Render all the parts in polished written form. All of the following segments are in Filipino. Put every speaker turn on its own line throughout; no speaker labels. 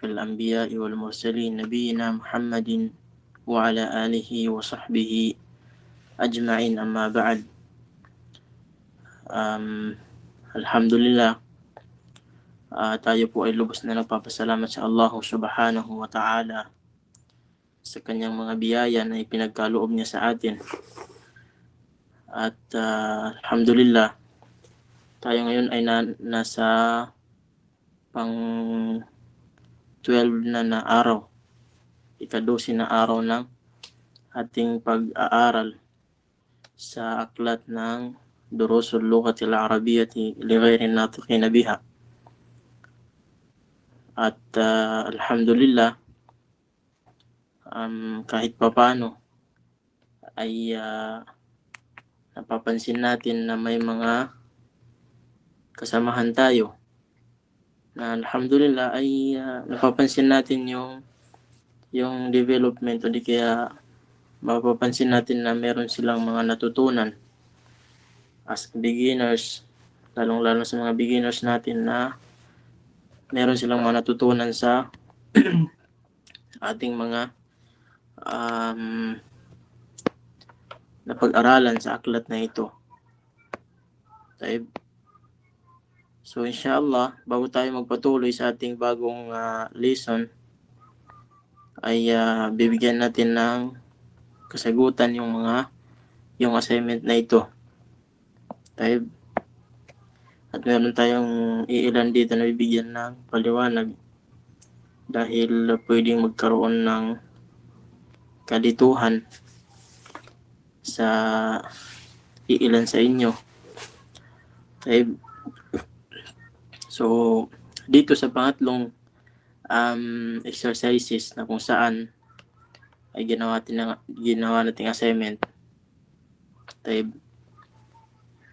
الأنبياء والمرسلين نبينا محمد وعلى آله وصحبه أجمعين أما بعد. Alhamdulillah, tayo po ay lubos na nagpapasalamat sa Allah subhanahu wa ta'ala sa kanyang mga biyaya na ipinagkaloob niya sa atin. At alhamdulillah, tayo ngayon ay nasa pang 12 na araw, ika-12 na araw ng ating pag-aaral sa aklat ng Durusul Lughatil Arabiyyati li ghairi natiqina biha. At alhamdulillah, kahit papano ay napapansin natin na may mga kasamahan tayo na alhamdulillah ay napapansin natin yung development, o di kaya mapapansin natin na meron silang mga natutunan as beginners, lalong-lalo sa mga beginners natin, na meron silang mga natutunan sa ating mga napag-aralan sa aklat na ito. So inshallah, bago tayo magpatuloy sa ating bagong lesson, ay bibigyan natin ng kasagutan yung assignment na ito. At meron tayong iilan dito na bibigyan ng paliwanag dahil pwedeng magkaroon ng kalituhan sa iilan sa inyo. So dito sa pangatlong exercises na kung saan ay ginawa nating assignment,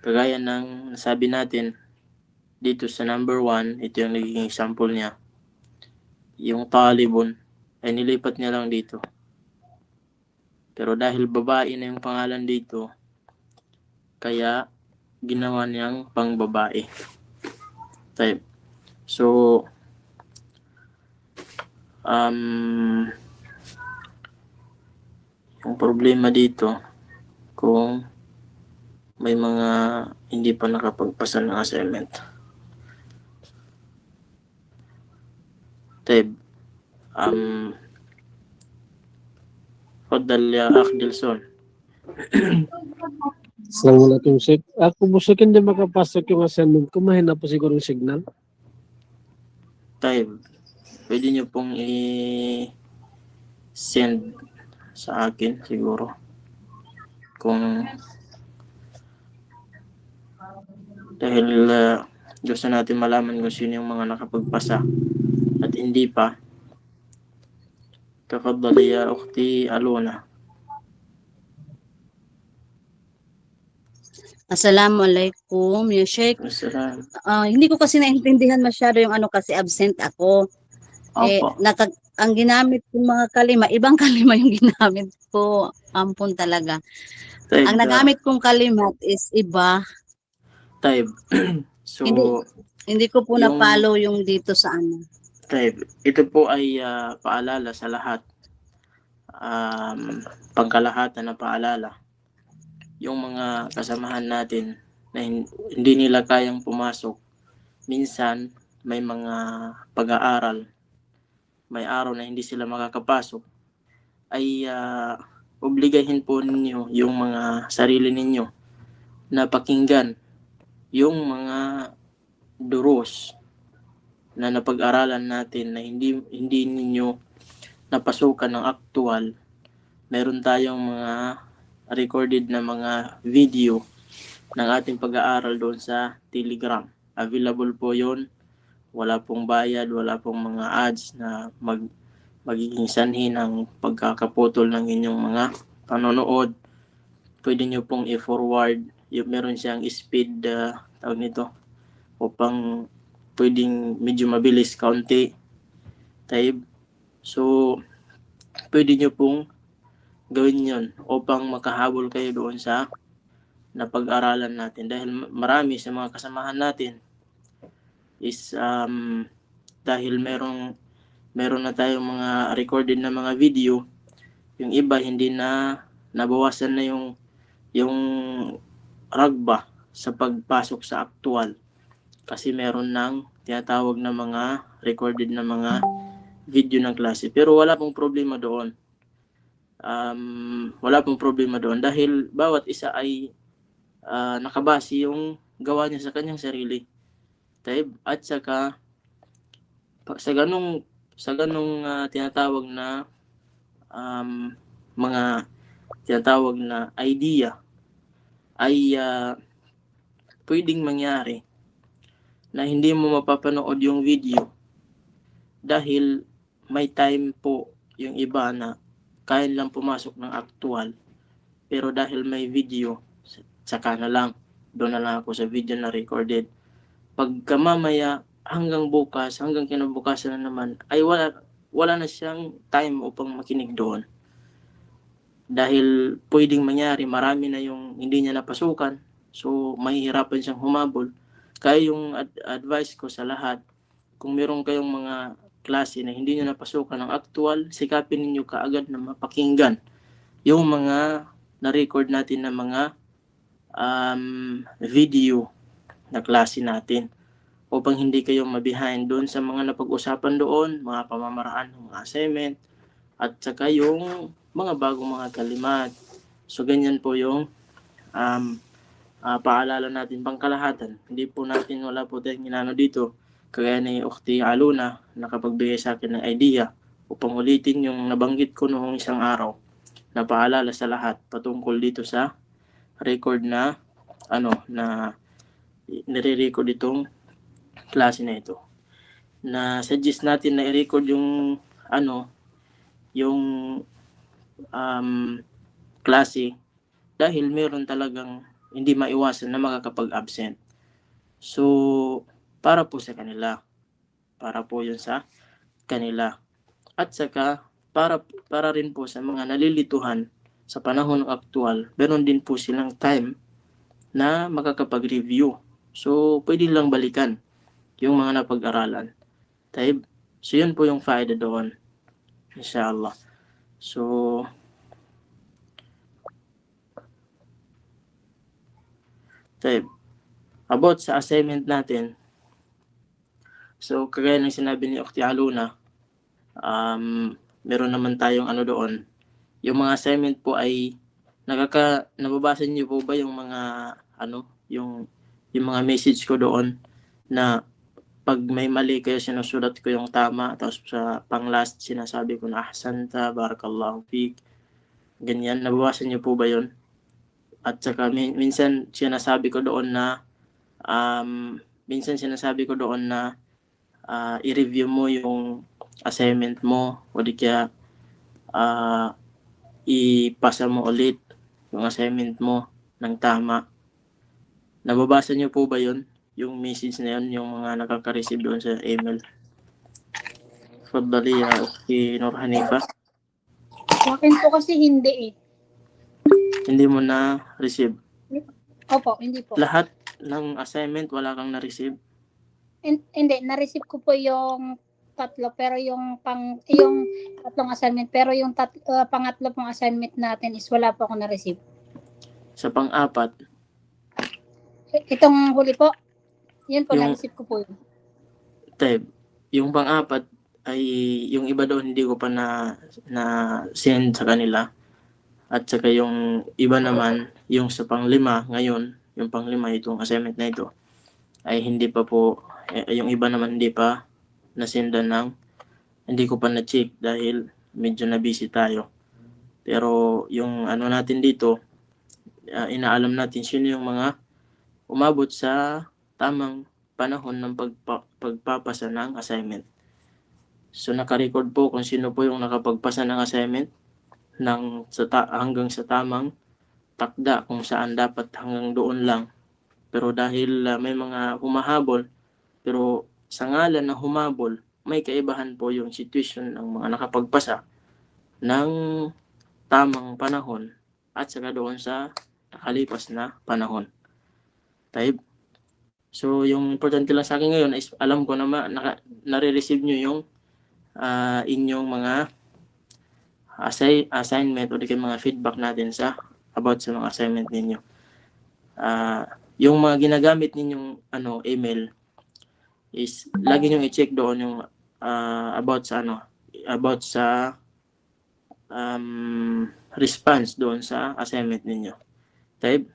kagaya ng nasabi natin dito sa number 1, ito yung naging example niya. Yung talibun ay nilipat niya lang dito. Pero dahil babae na yung pangalan dito, kaya ginawa niyang pang babae. So, yung problema dito, kung may mga hindi pa nakapagpasa ng assignment. Fadal ya Akh Dilson.
Assalamualaikum, Sheikh. Ako po, Sheikh, hindi makapasok yung assignment ko. Mahina po siguro yung signal.
Pwede nyo pong i-send sa akin siguro. Kung dahil gusto natin malaman kung sino yung mga nakapagpasa at hindi pa. Tafadhali ya ukhti Alona.
Assalamualaikum, ya Sheikh.
Assalam.
Hindi ko kasi naintindihan masyado yung kasi absent ako.
Opo.
Ang ginamit kong mga kalima, ibang kalima yung ginamit ko. Ampun talaga. Ang nagamit kong kalimat is iba.
So,
hindi ko po na-follow yung dito sa ano.
Ito po ay paalala sa lahat. Pangkalahatan na paalala. Yung mga kasamahan natin na hindi nila kayang pumasok, minsan may mga pag-aaral, may araw na hindi sila makakapasok, ay obligahin po ninyo yung mga sarili ninyo na pakinggan yung mga duros na napag-aralan natin na hindi ninyo napasukan ng aktual. Meron tayong mga recorded na mga video ng ating pag-aaral doon sa Telegram. Available po yon. Wala pong bayad, wala pong mga ads na magiging sanhi ng pagkakaputol ng inyong mga panonood. Pwede nyo pong i-forward. Meron siyang speed, tawag nito, upang pwedeng medyo mabilis kaunti. So, pwede nyo pong gawin yon upang makahabol kayo doon sa napag-aralan natin. Dahil marami sa mga kasamahan natin is dahil merong meron na tayong mga recorded na mga video. Yung iba hindi na nabawasan na yung ragba sa pagpasok sa aktual kasi meron ng tinatawag na mga recorded na mga video ng klase. Pero wala pong problema doon. Wala pong problema doon dahil bawat isa ay nakabase yung gawa niya sa kanyang sarili. At saka sa ganong tinatawag na mga tinatawag na idea ay pwedeng mangyari na hindi mo mapapanood yung video dahil may time po yung iba na kaya lang pumasok ng aktual pero dahil may video saka na lang doon na lang ako sa video na recorded. Pagka mamaya hanggang bukas, hanggang kinabukasan na naman ay wala na siyang time upang makinig doon. Dahil pwedeng mangyari, marami na yung hindi niya napasukan. So, mahihirapan siyang humabol. Kaya yung advice ko sa lahat, kung meron kayong mga klase na hindi niyo napasukan ng aktual, sikapin niyo kaagad na mapakinggan yung mga na-record natin na mga video na klase natin upang hindi kayo mabihind doon sa mga napag-usapan doon, mga pamamaraan ng mga assignment, at saka yung mga bagong mga kalimat. So, ganyan po yung paalala natin pangkalahatan. Hindi po natin, wala po tayong inano dito. Kagaya ni Ukhti Aluna, nakapagbigay sa akin ng idea upang ulitin yung nabanggit ko noong isang araw na paalala sa lahat patungkol dito sa record na na nire-record itong klase na ito. Na suggest natin na i-record yung yung klase dahil meron talagang hindi maiwasan na makakapag-absent. So, para po sa kanila. Para po yun sa kanila. At saka, para rin po sa mga nalilituhan sa panahon aktual, meron din po silang time na makakapag-review. So, pwede lang balikan yung mga napag-aralan. So, yun po yung faida doon. Inshallah. So, about sa assignment natin, so kagaya ng sinabi ni Ukhti Aluna, meron naman tayong doon. Yung mga assignment po ay nababasa niyo po ba yung mga yung mga message ko doon na pag may mali kayo sinusulat ko yung tama, tapos sa pang-last sinasabi ko na ahsanta, barakallahu fik. Ganyan, nababasa niyo po ba yun? At saka minsan sinasabi ko doon na i-review mo yung assignment mo o di kaya ipasa mo ulit yung assignment mo ng tama. Nababasa niyo po ba yun? Yung message na yun, yung mga nakaka-receive doon sa email. Fadali ya Ukhti Nur Hanifa.
Sa akin po kasi hindi eh.
Hindi mo na receive?
Opo, hindi po.
Lahat ng assignment wala kang na-receive?
Hindi, na-receive ko po yung tatlo pero yung tatlong assignment pero yung pangatlo pong assignment natin is wala po ako na-receive.
Sa pang-apat?
Itong huli po, yun po, na-receive ko po yun.
Yung pang-apat ay yung iba doon hindi ko pa na send sa kanila. At saka yung iba naman, yung sa pang-lima ngayon, yung pang-lima itong assignment na ito, ay hindi pa po, yung iba naman hindi pa nasendan hindi ko pa na-check dahil medyo na-busy tayo. Pero yung natin dito, inaalam natin sino yung mga umabot sa tamang panahon ng pagpapasa ng assignment. So naka-record po kung sino po yung nakapagpasa ng assignment hanggang sa tamang takda kung saan dapat hanggang doon lang. Pero dahil may mga humahabol, pero sa ngalan ng humabol, may kaibahan po yung situation ng mga nakapagpasa ng tamang panahon at saka doon sa nakalipas na panahon. So yung importante lang sa akin ngayon is alam ko na nare-receive nyo yung inyong mga assignment o di kaya mga feedback natin about sa mga assignment ninyo. Yung mga ginagamit ninyong email is lagi nyo i-check doon yung about sa response doon sa assignment ninyo. Type,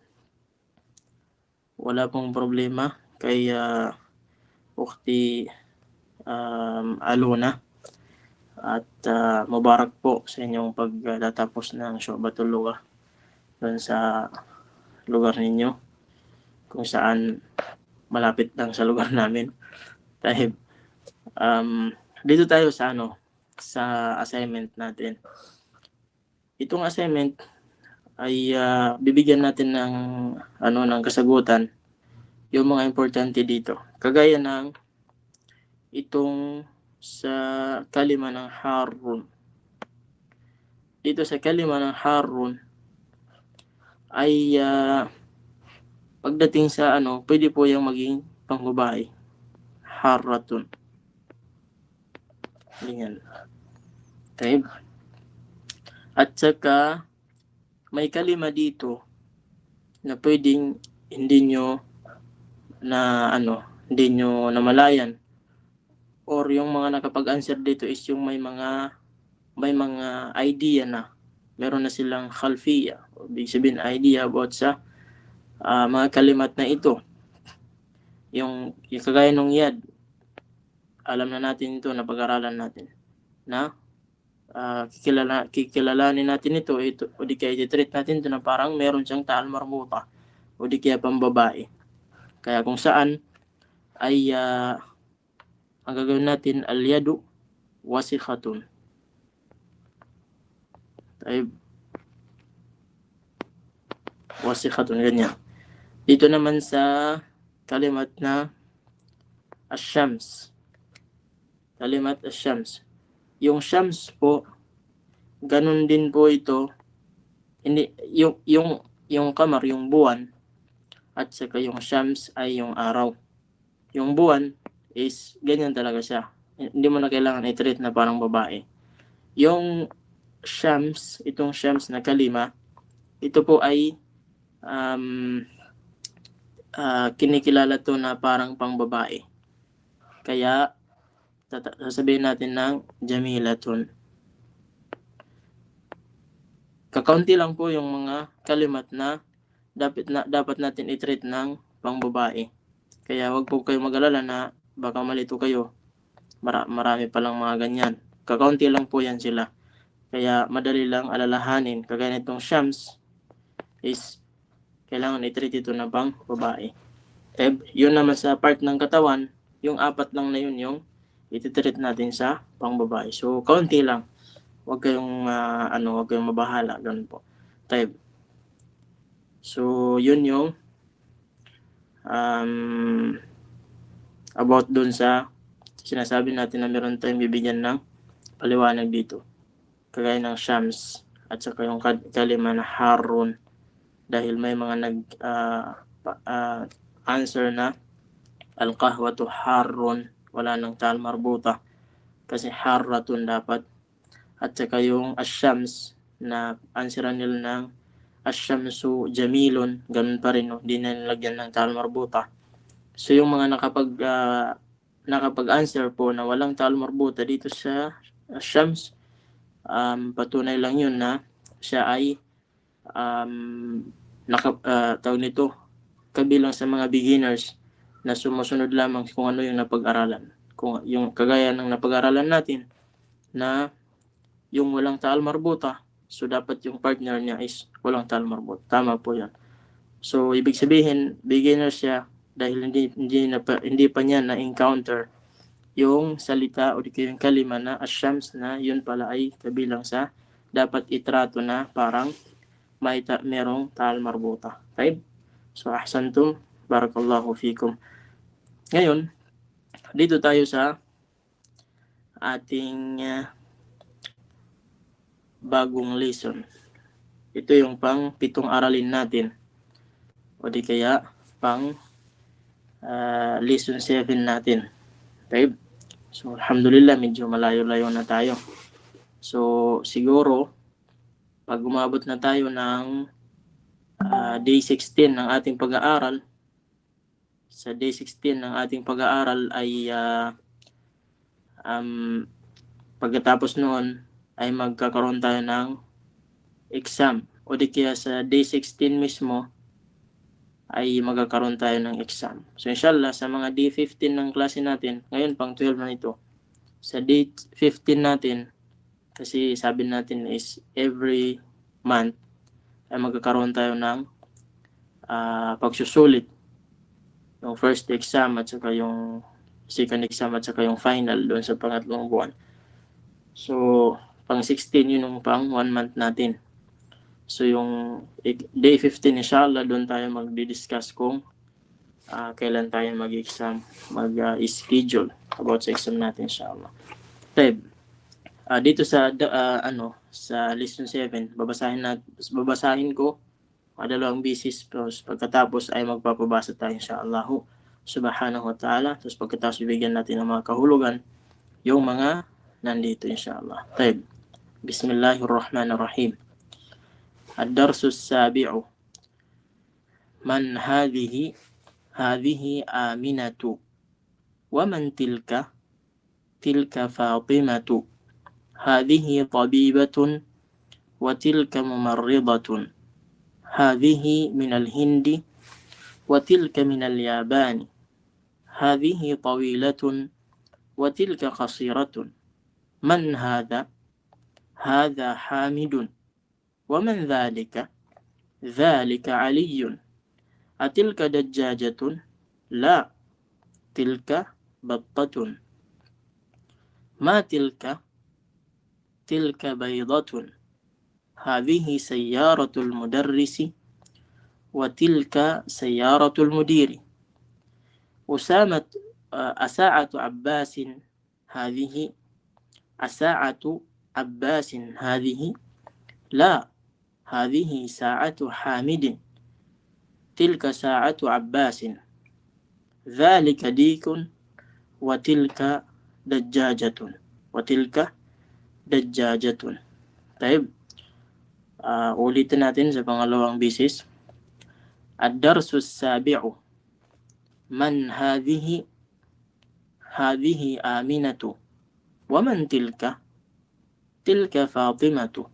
wala pong problema kay Ukti Aluna at mubarak po sa inyong pagtatapos ng Shu'batul Lughah doon sa lugar ninyo kung saan malapit lang sa lugar namin. Dahil dito tayo sa assignment natin. Itong assignment ay bibigyan natin ng kasagutan yung mga importante dito. Kagaya ng itong sa kalima ng Harun. Dito sa kalima ng Harun ay pagdating sa pwede po yung maging pangbabae. Harratun. Ganyan. Okay. At saka may kalima dito na pwedeng hindi nyo namalayan, or yung mga nakapag-answer dito is yung may mga idea na, meron na silang khalfiya, ibig sabihin idea about sa mga kalimat na ito. Yung kagaya nung yad, alam na natin ito, napag-aralan natin na kikilalanin natin ito o di kaya i-treat natin ito na parang meron siyang ta'al marbuta o di kaya pambabae. Kaya kung saan ay ang gagawin natin, al-yadu wasikhatun. Ay wasikhatun, ganyan. Dito naman sa kalimat na asyams. Kalimat asyams. Yung syams po, ganun din po ito. Hindi, yung kamar, yung buwan, at saka yung syams ay yung araw. Yung buwan is ganyan talaga siya. Hindi mo na kailangan i-treat na parang babae. Yung syams, itong syams na kalima, ito po ay kinikilala to na parang pang babae. Kaya sasabihin natin ng jamilatun. Kakaunti lang po yung mga kalimat na dapat natin i-treat ng pang babae. Kaya wag po kayo mag-alala na baka malito kayo. Marami pa lang mga ganyan. Kakaunti lang po yan sila. Kaya madali lang alalahanin. Kagaya nitong syams is kailangan i-treat ito na pang babae. Yun naman sa part ng katawan, yung 4 lang na yun yung iti-treat natin sa pangbabae. So, kaunti lang. Huwag kayong mabahala. Ganun po. So, yun yung about dun sa sinasabi natin na meron tayong bibigyan ng paliwanag dito. Kagaya ng syams at saka yung kalima na Harun. Dahil may mga answer na al-qahwatu Harun, wala nang ta'al marbuta kasi harratun dapat. At saka yung asyams na answeran nila ng asyamsu jamilun, ganun pa rin, hindi na nilagyan ng ta'al marbuta. So yung mga nakapag-answer po na walang ta'al marbuta dito sa asyams, patunay lang yun na siya ay tawag nito, kabilang sa mga beginners na sumusunod lamang kung ano yung napag-aralan. Kung yung kagaya ng napag-aralan natin na yung walang ta'al marbuta, so dapat yung partner niya is walang ta'al marbuta. Tama po yan. So ibig sabihin, beginner siya dahil hindi pa niya na-encounter yung salita o yung kalima na asyams na yun pala ay kabilang sa dapat itrato na parang merong ta'al marbuta. Okay? So ahsantum, barakallahu fikum. Ngayon, dito tayo sa ating bagong lesson. Ito yung pang 7 aralin natin. O di kaya pang lesson 7 natin. Okay? So, alhamdulillah, medyo malayo-layo na tayo. So, siguro, pag umabot na tayo ng day 16 ng ating pag-aaral, sa day 16 ng ating pag-aaral ay pagkatapos noon ay magkakaroon tayo ng exam. O di kaya sa day 16 mismo ay magkakaroon tayo ng exam. So inshallah, sa mga day 15 ng klase natin, ngayon pang 12 na ito, sa day 15 natin, kasi sabi natin is every month ay magkakaroon tayo ng pagsusulit. Yung first exam at saka yung second exam at saka yung final doon sa pangatlong buwan. So, pang 16 yun yung pang 1 month natin. So, yung day 15 inshallah, doon tayo magdi-discuss kung kailan tayo mag-exam, mag-schedule about sa exam natin inshallah. Tab, dito sa sa lesson 7, babasahin ko dalawang bisis, pagkatapos ay magpapabasa tayo inshallah subhanahu wa ta'ala. Tapos pagkatapos bibigyan natin ng mga kahulugan yung mga nandito inshallah. Taib. Bismillahirrahmanirrahim. Ad-darsu as-sabi'u. Man hadhihi? Hadhihi Aminatu. Wa man tilka? Tilka Fatimatu. Hadhihi tabibatun. Wa tilka mumarridatun. هذه من الهند وتلك من اليابان هذه طويلة وتلك قصيرة من هذا؟ هذا حامد ومن ذلك؟ ذلك علي أتلك دجاجة؟ لا تلك بطة ما تلك؟ تلك بيضة هذه سيارة المدرس وتلك سيارة المدير أساعة عباس هذه أساعة عباس هذه لا هذه ساعة حامد تلك ساعة عباس ذلك ديك وتلك دجاجة وتلك دجاجة. طيب ulitin natin sa pangalawang bisis. Ad-darsu as-sabi'u. Man hadhihi? Hadhihi Aminatu. Wa man tilka? Tilka Fatimatu.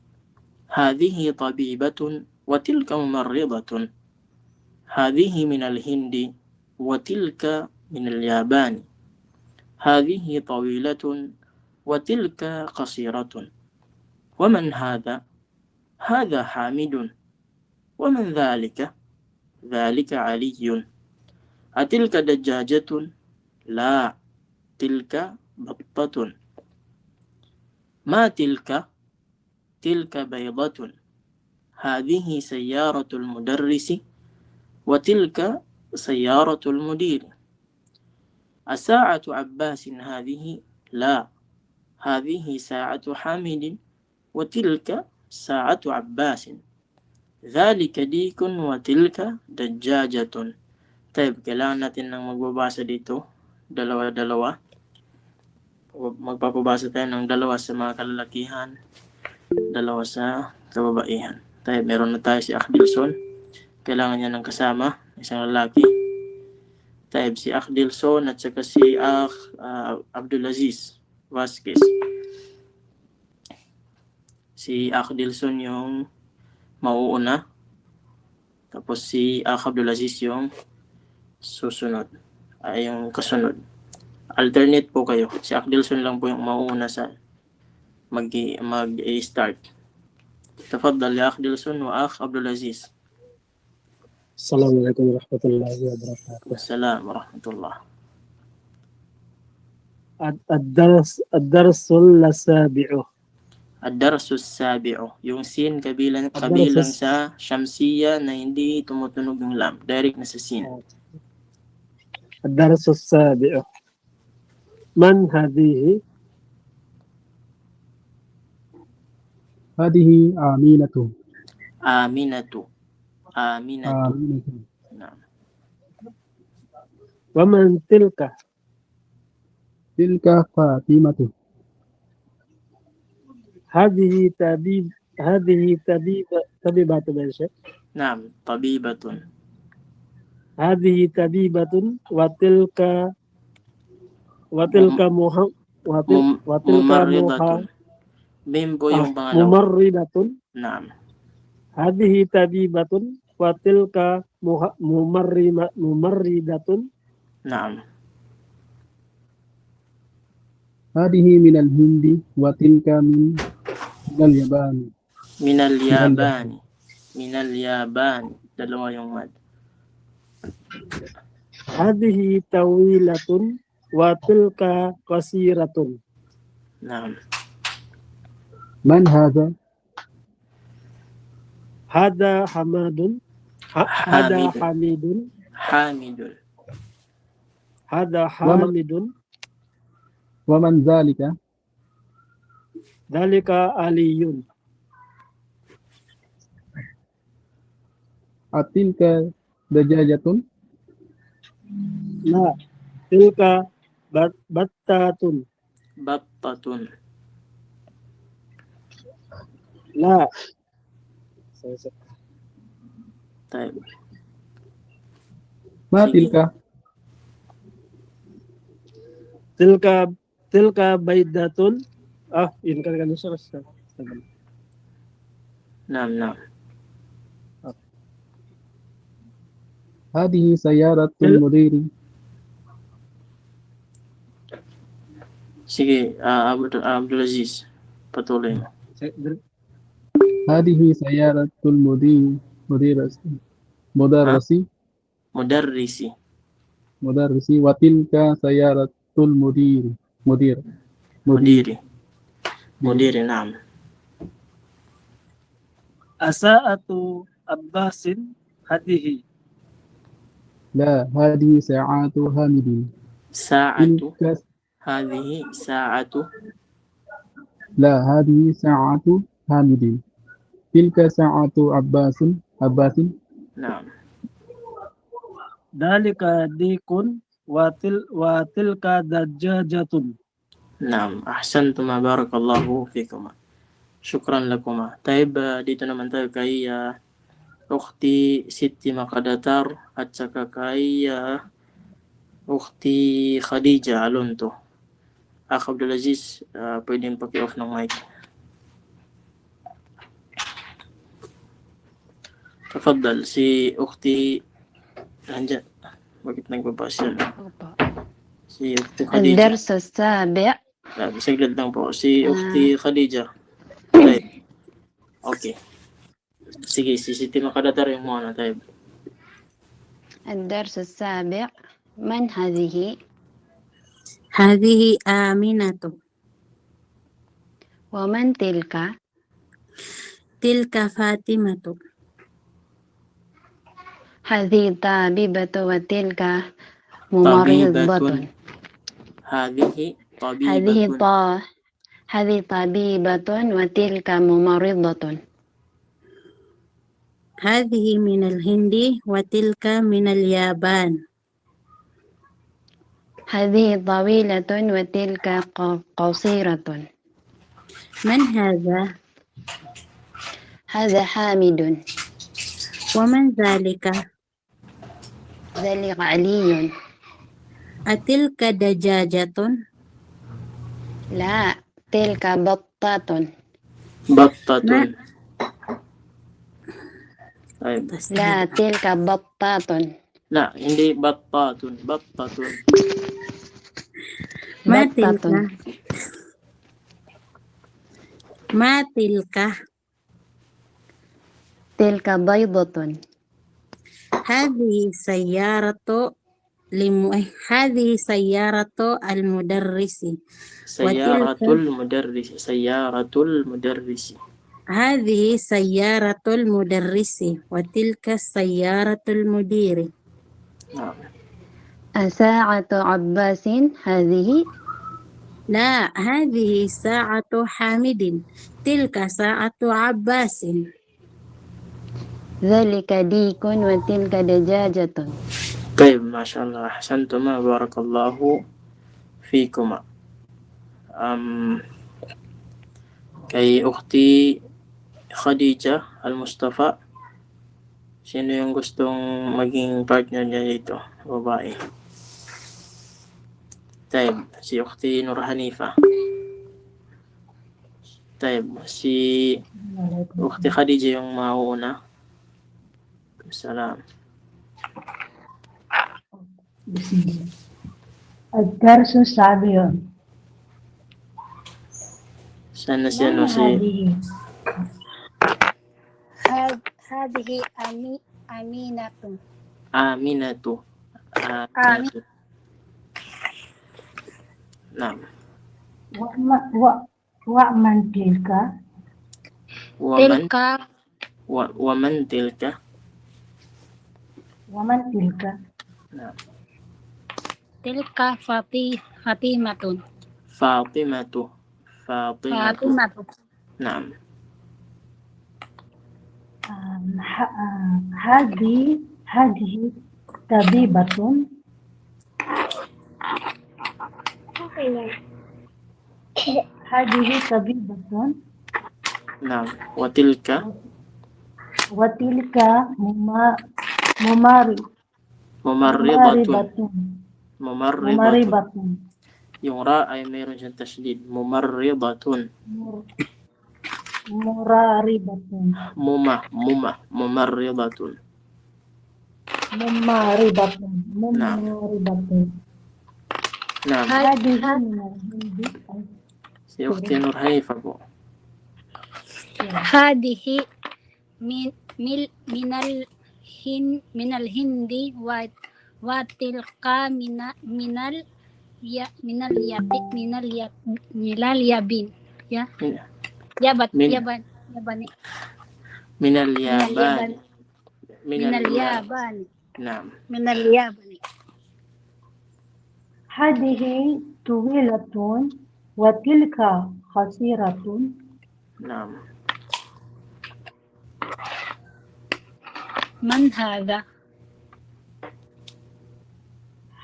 Hadhihi tabibatun wa tilka mumarridatun. Hadhihi min al-Hindi wa tilka min al-Yaban. Hadhihi tawilatun wa tilka qasiratun. Wa man hadha? هذا حامد ومن ذلك؟ ذلك علي أتلك دجاجة؟ لا تلك بطة ما تلك؟ تلك بيضة هذه سيارة المدرس وتلك سيارة المدير أساعة عباس هذه؟ لا هذه ساعة حامد وتلك ساعة عباس ذلك ديك وتلك دجاجة. Tayo, kailangan natin ng magbabasa dito dalawa-dalawa. Magpapabasa tayo ng dalawa sa mga kalalakihan, dalawa sa kababaihan. Tayo, meron na tayo si Akhdilson. Kailangan niya ng kasama, isang lalaki. Tayo, si Akhdilson at saka si Abdulaziz Vasquez. Si Akhdilson yung mauuna. Tapos si Abdulaziz yung susunod. Ay yung kasunod. Alternate po kayo. Si Akhdilson lang po yung mauuna sa mag-start. Tafaddal ya Akhdilson wa Abdulaziz.
Assalamualaikum warahmatullahi wabarakatuh.
Assalamualaikum warahmatullahi.
Ad-darsul sabi'u.
Ad-darsu as-sabi'u. Yung sin kabilang sa Shamsiya na hindi tumutunog ng lam. Direct na sa sin.
Ad-darsu sabi'u. Man hadhihi?
هذه آمينة.
Aminatu.
آمينة.
Naam.
Wa man tilka?
تلك فاطمة.
هذه طبيبة يا شيخ.
نعم طبيبة.
هذه طبيبة وتلك
مم-
وتلك
ممرضة. Mim po yung pangalawa.
ممرضة.
Naam.
هذه طبيبة وتلك ممرضة.
Naam.
هذه من الهند وتلك من اليابان.
Minal Yabani. Minal Yabani. Dalawa yung mad.
هذه طويلة وتلك قصيرة.
Naam.
من هذا؟
هذا حماد. هذا
حامد.
حميد.
Hamidul.
هذا حامد.
ومن ذلك؟
ذلك علي.
أتلك دجاجة؟
لا تلك بطة.
Baptatun.
لا
Tayo.
ما
Sige.
تلك؟
تلك بيضة. ini kan siya.
Naam, naam.
هذه سيارة المدير.
Sige, Abdulaziz. Patuloy mo.
هذه سيارة مدرس
Mudarrisi.
وتلك سيارة مدير.
Mudiri. Mudiri, naam.
أساءة عباس هذه.
لا، هذه ساعات حامد.
Sa'atu.
تلك
Hadhihi sa'atu.
لا، هذه ساعة حامد. تلك ساعة عباس.
Naam.
ذلك ديك وتلك دجاجة.
Naam. Ahsantuma. Barakallahu fikuma. Shukran lakuma. Taib, dito naman tayo kay Ukhti Siti Makadatar at saka kay Ukhti Khadija Alonto. Akh Abdulaziz, pwedeng paki-off ng mic. Tafadhal, si Ukhti nandiyan. Bakit nagbabasa siya? Si Ukhti Khadija.
الدرس السابع
Saglit lang po. Si Ukhti Khadija. Tayo. Okay. Sige, si Siti Makadatar yung muna tayo.
الدرس السابع من هذه؟
هذه آمنة.
ومن تلك؟
تلك فاطمة.
هذه طبيبة وتلك
طبيبة.
ممرضة. هذه طبيبة وتلك ممرضة.
هذه من الهند وتلك من اليابان.
هذه طويلة وتلك قصيرة.
من هذا؟
هذا حامد.
ومن ذلك؟
ذلك علي.
أتلك دجاجة؟
لا، تلك بطة.
Battatun. Ay,
لا، تلك بطة.
na, hindi battatun. Battatun.
ما
بطة.
تلك؟ ما تلك؟
تلك بيضة.
هذه سيارة المدرس.
Sayaratul mudarris. Sayaratul mudarris.
هذه سيارة المدرس وتلك سيارة المدير.
Naam.
ساعة عباس هذه.
لا، هذه ساعة حامد. تلك ساعة عباس.
ذلك ديك وتلك دجاجة.
طيب, mashallah. Ahsantuma. Barakallahu fikuma. Kay Ukhti Khadija Al-Mustafa, sino yung gustong maging partner niya dito? Babae. Taib, si Ukhti Nur Hanifa. Taib, si Ukhti Khadija yung mauuna. Salam.
الدرس السابع
Sana si ano
ما
si
هذه
هذه أمينة.
Aminatu. Aminatu. Naam.
ومن تلك
Waman
تلك
waman tilka.
ومن تلك
Naam.
تلك فاطمة.
Fatimatu. Fatimatu.
فاطمة.
Naam.
هذه طبيبة هذه طبيبة
Naam. Watilka.
وتلك
Mumarridatun.
ممرضة
Mumarridatun.
ممرضة
Yung ra ay mayroon siyang tashdid. Mumarridatun.
مراربة
Mumarridatun.
مماربة
نعم.
مماربة
Naam.
هذه من الهند
Si Ukhti Nur Hanifa po.
هذه من الهند وتلك من اليابان.
Min-
يابان.
Minal Yaban.
من اليابان.
Naam.
من اليابان.
هذه طويلة وتلك قصيرة
Naam.
من هذا؟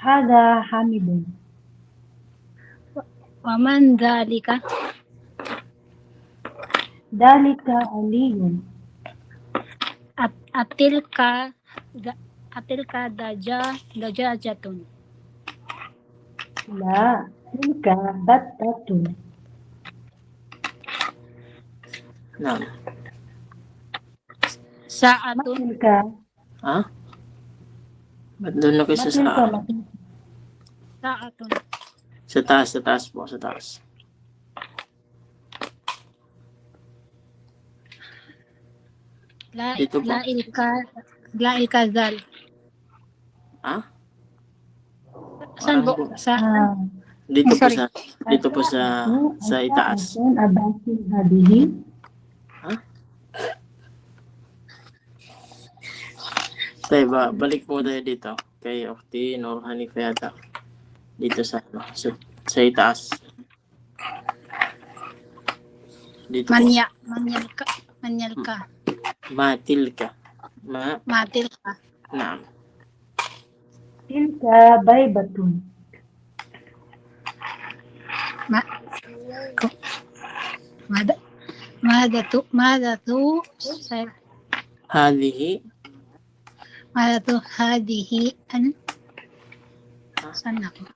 هذا حامد
ومن ذلك؟
ذلك علي
أتلك دجاجة.
لا تلك بطة
Naam.
ساعة.
ما تلك
Ha? Ba't doon na kayo
ما
sa
تلك
saa?
ما تلك
ساعة.
Sa taas po, sa taas. Dito po.
لا الكذال.
Ha?
Saan po?
Parang
Sa
Dito po
Sorry.
sa itaas.
أباس هذه
Tayo ba, balik po tayo dito. Kay Ukhti Nur Hanifa yata. Dito sa sa itaas. Dito po.
manyalka.
Matilka.
Matilka.
Naam.
تلك بيضة
ماذا
Hadihi.
هذه ano? Saan ako?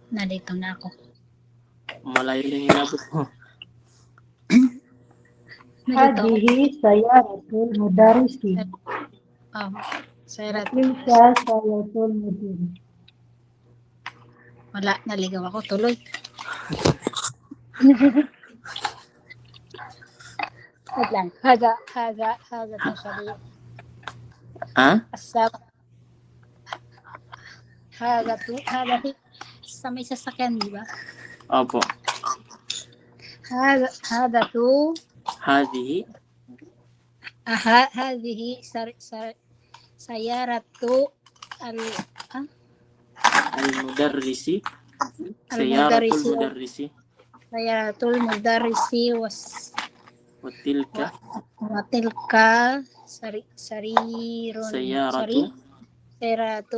Nalito na ako.
Malayo lang yung labot mo.
Nalito ako.
هذه سيارة المدرس
Sayrat.
تلك سيارة المدير
Wala, naligaw ako tuloy. Wait lang. Haga to sabi.
Ha?
Asap. Haga sa may sasakyan, di ba?
Opo.
Haga to
Hadihi.
هذه سيارة
Al-Mudarrisi. Sayaratul Mudarrisi.
سيارة المدرس
Watilka.
وتلك سرير
Sayaratu.
سيارة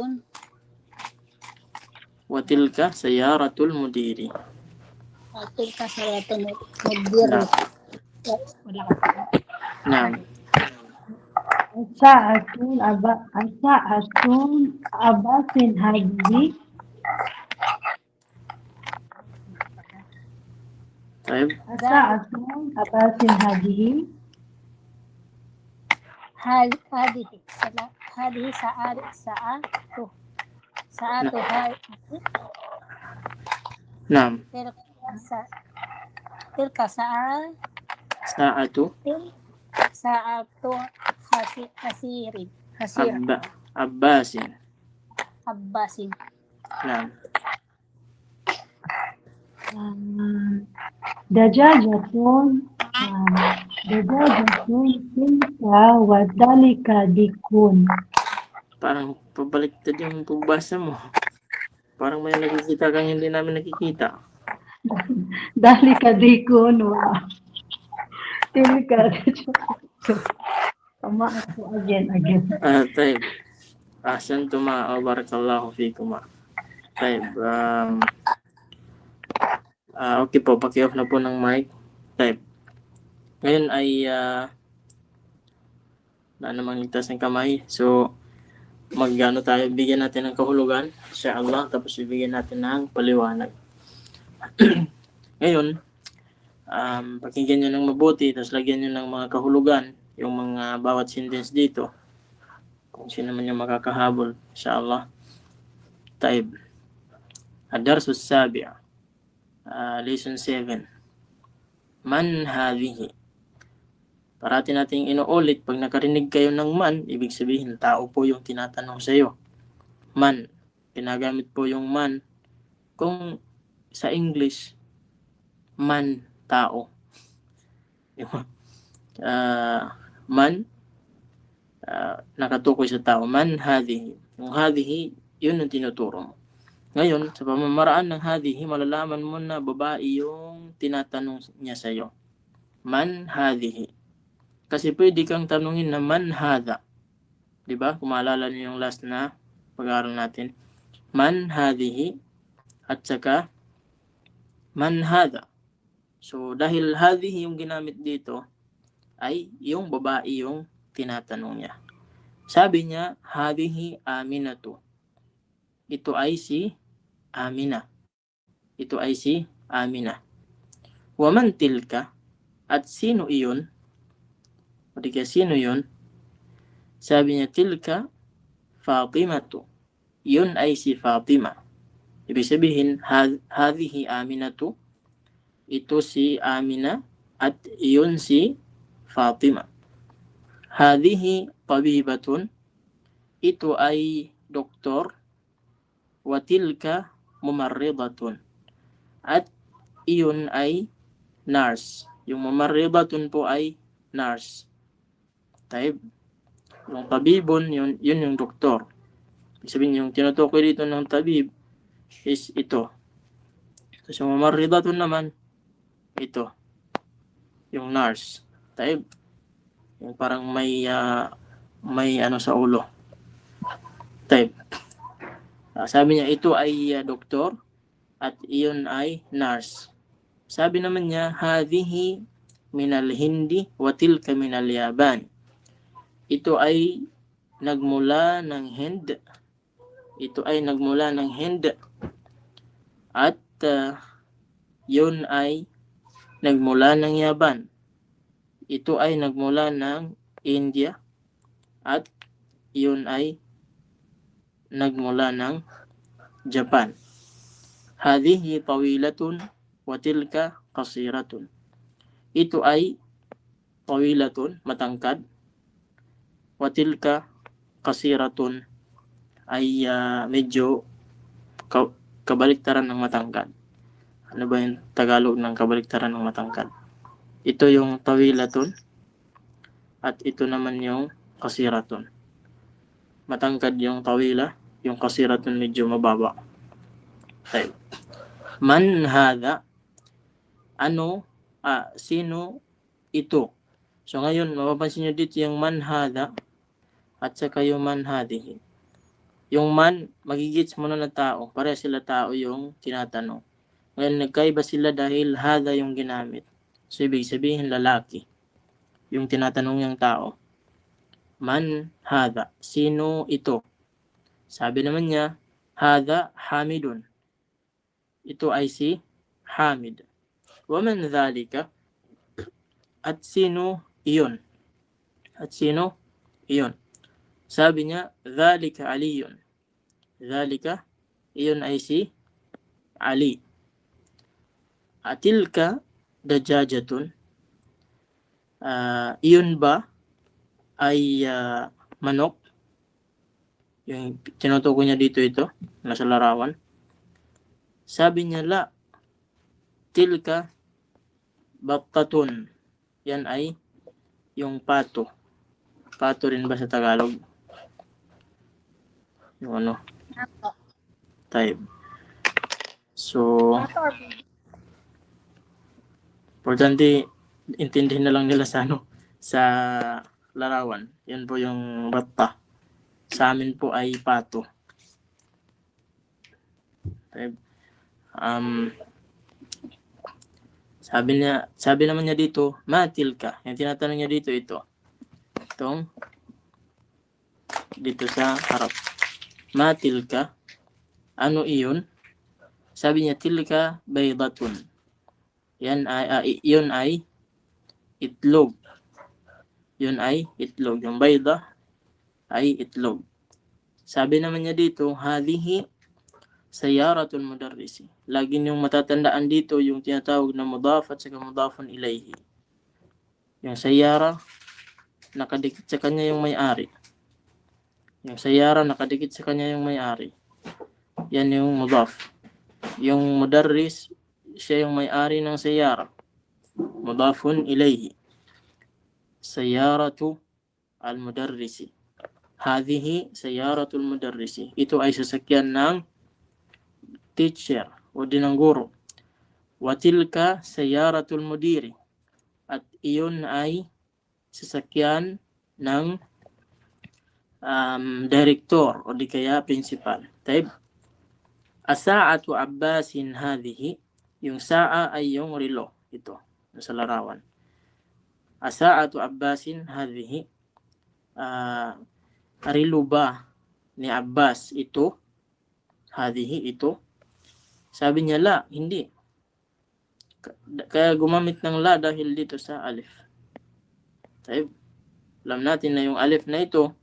wa tilka sayaratul mudiri.
Tilka sayatul mudiri.
Naam.
Wala ka pa.
Naam.
Asa'atul Abbasin hadihi.
Taib.
Asa'atul Abbasin hadihi.
Hadihi sa'atu
Naam.
tilka
Sa'atu
sa'atu hasir
Abbasin.
Abbasin.
Naam.
Dajajatun tilka wa dalika dikun.
Parang pabaliktad yung pagbasa mo. Parang may nakikita kang hindi namin nakikita.
Dalika dikun wa tilka. Tama ako again.
Taib. Ahsantuma wa barakallahu fikuma. Taib. Okay po, paki-off na po ng mic. Taib. Ngayon ay na namang ligtas ng kamay. So, magano tayo, bigyan natin ng kahulugan, insyaAllah, tapos bibigyan natin ng paliwanag. Ngayon, pakinggan nyo ng mabuti, tapos lagyan nyo ng mga kahulugan, yung mga bawat sentence dito. Kung sino man yung makakahabol, insyaAllah. Taib. Ad-darsus sabi'a. Lesson 7. Man hadhihi. Parati nating inuulit, pag nakarinig kayo ng man, ibig sabihin, tao po yung tinatanong sa iyo. Man. Pinagamit po yung man. Kung sa English, man, tao. Man, nakatukoy sa tao. Man hadhihi. Yung hadhihi, yun ang tinuturo mo. Ngayon, sa pamamaraan ng hadhihi, malalaman mo na babae yung tinatanong niya sa iyo. Man hadhihi. Kasi pwede kang tanungin na man hadha. Diba? Kung maalala niyo yung last na pag-aaral natin. Man hadhihi at saka man hadha. So, dahil hadhihi yung ginamit dito, ay yung babae yung tinatanong niya. Sabi niya, hadhihi aminatu. Ito ay si Amina. Ito ay si Amina. Waman tilka, at sino iyon? O di kaya sino yun? Sabi niya, tilka Fatimatu. Yun ay si Fatima. Ibig sabihin, hadhihi Aminatu. Ito si Amina at yun si Fatima. Hadhihi tabibatun. Ito ay doktor. Wa tilka mumarridatun. At iyon ay nurse. Yung mumarridatun po ay nurse. Taib. Yung tabibon, yun yung doktor. Ibig sabihin, yung tinutukoy dito ng tabib is ito. Tapos yung mamaridatun naman, ito. Yung nurse. Taib. Yung parang may ano sa ulo. Taib. Sabi niya, ito ay doktor at iyon ay nurse. Sabi naman niya, hadhihi minal hindi wa tilka minal yaban. Ito ay nagmula ng Hind. Ito ay nagmula ng Hind. At yun ay nagmula ng Yaban. Ito ay nagmula ng India. At yun ay nagmula ng Japan. Hadhihi tawilatun wa tilka qasiratun. Ito ay tawilatun, matangkad. Watilka kasiratun ay medyo kabaliktaran ng matangkad. Ano ba yung Tagalog ng kabaliktaran ng matangkad? Ito yung tawilatun at ito naman yung kasiratun. Matangkad yung tawila, yung kasiratun medyo mababa. Okay. Man hadha. Ano, sino ito? So ngayon, mapapansin nyo dito yung man hadha at saka yung man hadhihi. Yung man, magigits mo na tao. Pareha sila tao yung tinatanong. Ngayon, nagkaiba sila dahil hada yung ginamit. So, ibig sabihin lalaki. Yung tinatanong yung tao. Man hada. Sino ito? Sabi naman niya, hada Hamidun. Ito ay si Hamid. Waman dhalika. At sino iyon? At sino iyon? Sabi niya, dhalika Aliyun. Dhalika, iyon ay si Ali. Atilka dajajatun. Iyon ba ay manok? Yung tinutukoy niya dito ito, nasa larawan. Sabi niya, la. Tilka battatun. Yan ay yung pato. Pato rin ba sa Tagalog? Yung ano? Type. So, importante intindihin na lang nila sa sa larawan. Yan po yung batta. Sa amin po ay pato. Okay. Sabi naman niya dito, matil ka. Yung tinatanong niya dito ito. Itong dito sa harap. Matil ka. Ano iyon? Sabi niya, tilka baydatun. Yun ay itlog. Yun ay itlog. Yung bayda ay itlog. Sabi naman niya dito, hadihi sayaratul mudarrisi. Lagi niyong matatandaan dito yung tinatawag na mudaf at saka mudafun ilayhi. Yung sayara, nakadikit sa kanya yung may-ari. Yung sayara, nakadikit sa kanya yung may-ari. Yan yung mudaf. Yung mudarris, siya yung may-ari ng sayara. Mudafun ilayhi. Sayaratu al-mudarrisi. Hadihi sayaratul mudarrisi. Ito ay sasakyan ng teacher o din ng guro. Watilka sayaratul mudiri. At iyon ay sasakyan ng director o di kaya principal. Type. Asa'atu Abbasin hadihi. Yung sa'a ay yung relo. Ito, sa larawan. Asa'atu Abbasin hadihi. Relo ba ni Abbas ito? Hadihi ito? Sabi niya, la, hindi. Kaya gumamit ng la dahil dito sa alif. Type. Alam natin na yung alif na ito,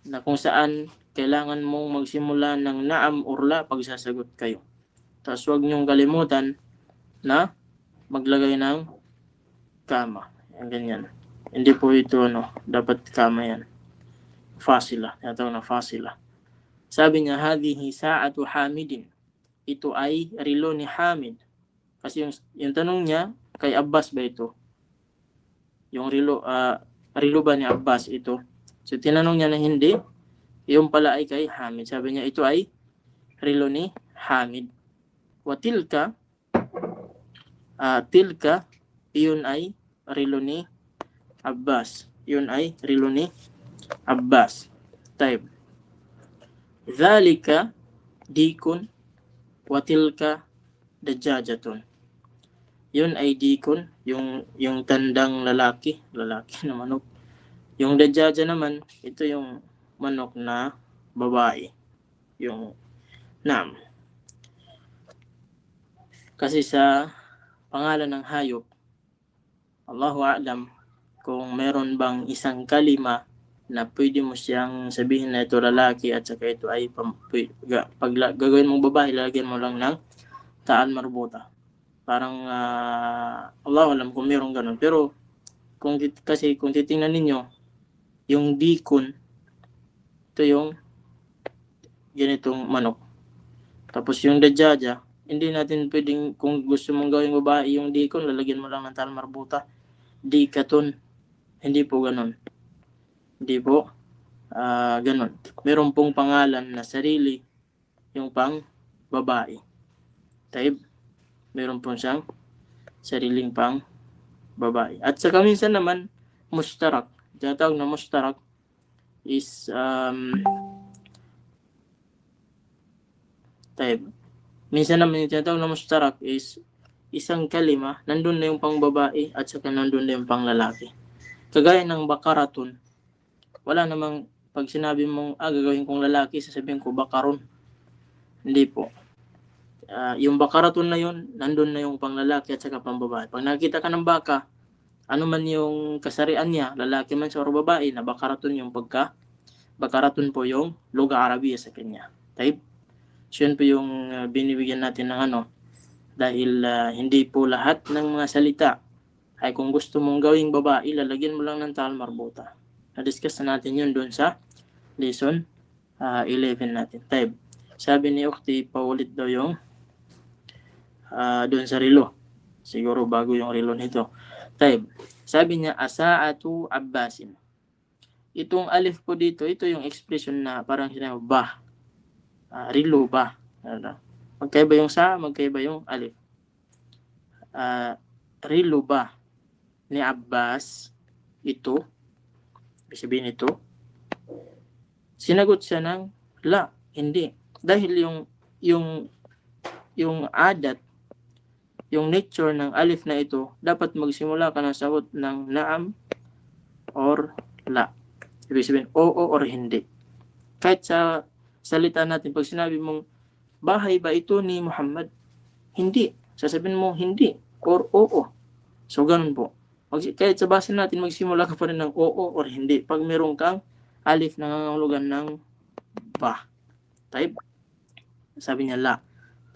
na kung saan kailangan mong magsimula ng naam or la pag sasagot kayo. Tapos huwag niyong kalimutan na maglagay ng kama. Yan, ganyan. Hindi po ito, dapat kama yan. Fasila. Tinatawag na fasila. Sabi niya, hadihi sa'atu Hamidin. Ito ay relo ni Hamid. Kasi yung tanong niya, kay Abbas ba ito? Yung relo ba ni Abbas ito? So tinanong niya na hindi, yung pala ay kay Hamid. Sabi niya, ito ay relo ni Hamid. Watilka, tilka, iyon ay relo ni Abbas. Iyon ay relo ni Abbas. Type. Dhalika, dikun, watilka, dajajatun. Yun ay dikun, yung tandang lalaki na manok. Yung dajaja naman, ito yung manok na babae. Yung nam. Kasi sa pangalan ng hayop, Allahu a'lam kung meron bang isang kalima na pwede mo siyang sabihin na ito lalaki at saka ito ay pag gagawin mong babae, lalagyan mo lang ng ta'al marbuta. Parang Allahu a'lam kung meron ganun. Pero kung titingnan ninyo, yung dikun, ito yung ganitong manok. Tapos yung dajaja, hindi natin pwedeng, kung gusto mong gawing babae yung dikun, lalagyan mo lang ng ta'al marbuta. Dikatun, hindi po ganun. Hindi po ganun. Meron pong pangalan na sarili yung pang babae. Type. Meron po siyang sariling pang babae. At saka minsan naman, mustarak. Tinatawag na mustarak is Taib. Minsan naman yung tinatawag na mustarak is isang kalima, nandun na yung pang babae at saka nandun na yung pang lalaki. Kagaya ng bakaratun, wala namang pag sinabi mong gagawin kong lalaki, sasabihin ko bakaron. Hindi po. Yung bakaratun na yun, nandun na yung pang lalaki at saka pang babae. Pag nakita ka ng baka, ano man yung kasarian niya, lalaki man siya o babae, na bakaratun yung bakaratun po yung luga Arabiya sa kanya. Taib. So yun po yung binibigyan natin ng dahil hindi po lahat ng mga salita ay kung gusto mong gawing babae, lalagyan mo lang ng tal marbuta. Na-discuss na natin yun doon sa lesson 11 natin. Taib. Sabi ni Ukti, paulit daw yung doon sa relo. Siguro bago yung relo nito. Taib. Sabi niya, asa'atu abbasin. Itong alif po dito, ito yung expression na parang sinabi, ba. Relo ba. Magkaiba yung sa, magkaiba yung alif. Relo ba ni Abbas, ito, ibig sabihin ito, sinagot siya ng la, hindi. Dahil yung adat, yung nature ng alif na ito, dapat magsimula ka ng sagot ng naam or la. Ibig sabihin, oo or hindi. Kahit sa salita natin, pag sinabi mong, bahay ba ito ni Muhammad? Hindi. Sasabihin mo, hindi. Or oo. So, ganun po. Kahit sa basa natin, magsimula ka pa rin ng oo or hindi. Pag meron kang alif na nangangahulugan ng ba. Type. Sabi niya, la.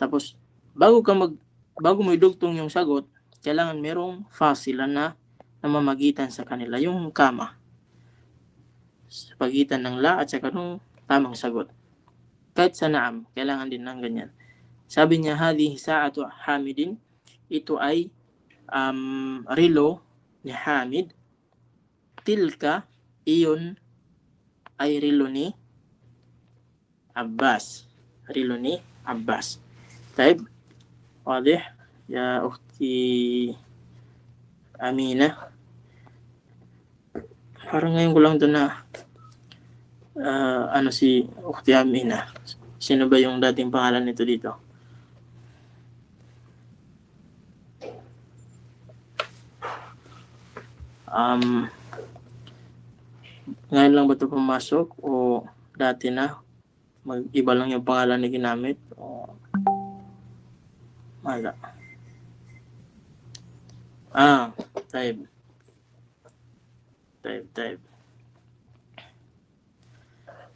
Tapos, bago mo idugtong yung sagot, kailangan merong fasila na namamagitan sa kanila, yung kama. Sa pagitan ng la at saka nung tamang sagot. Kahit sa naam, kailangan din ng ganyan. Sabi niya, hadhihi sa'atu Hamidin, ito ay relo ni Hamid. Tilka, iyon ay relo ni Abbas. Relo ni Abbas. Taib. Wadih. Ya Ukhti Amina. Parang ngayon ko lang ito na si Ukhti Amina. Sino ba yung dating pangalan nito dito? Ngayon lang ba ito pumasok o dati na mag-iba lang yung pangalan na ginamit o wala. Taib.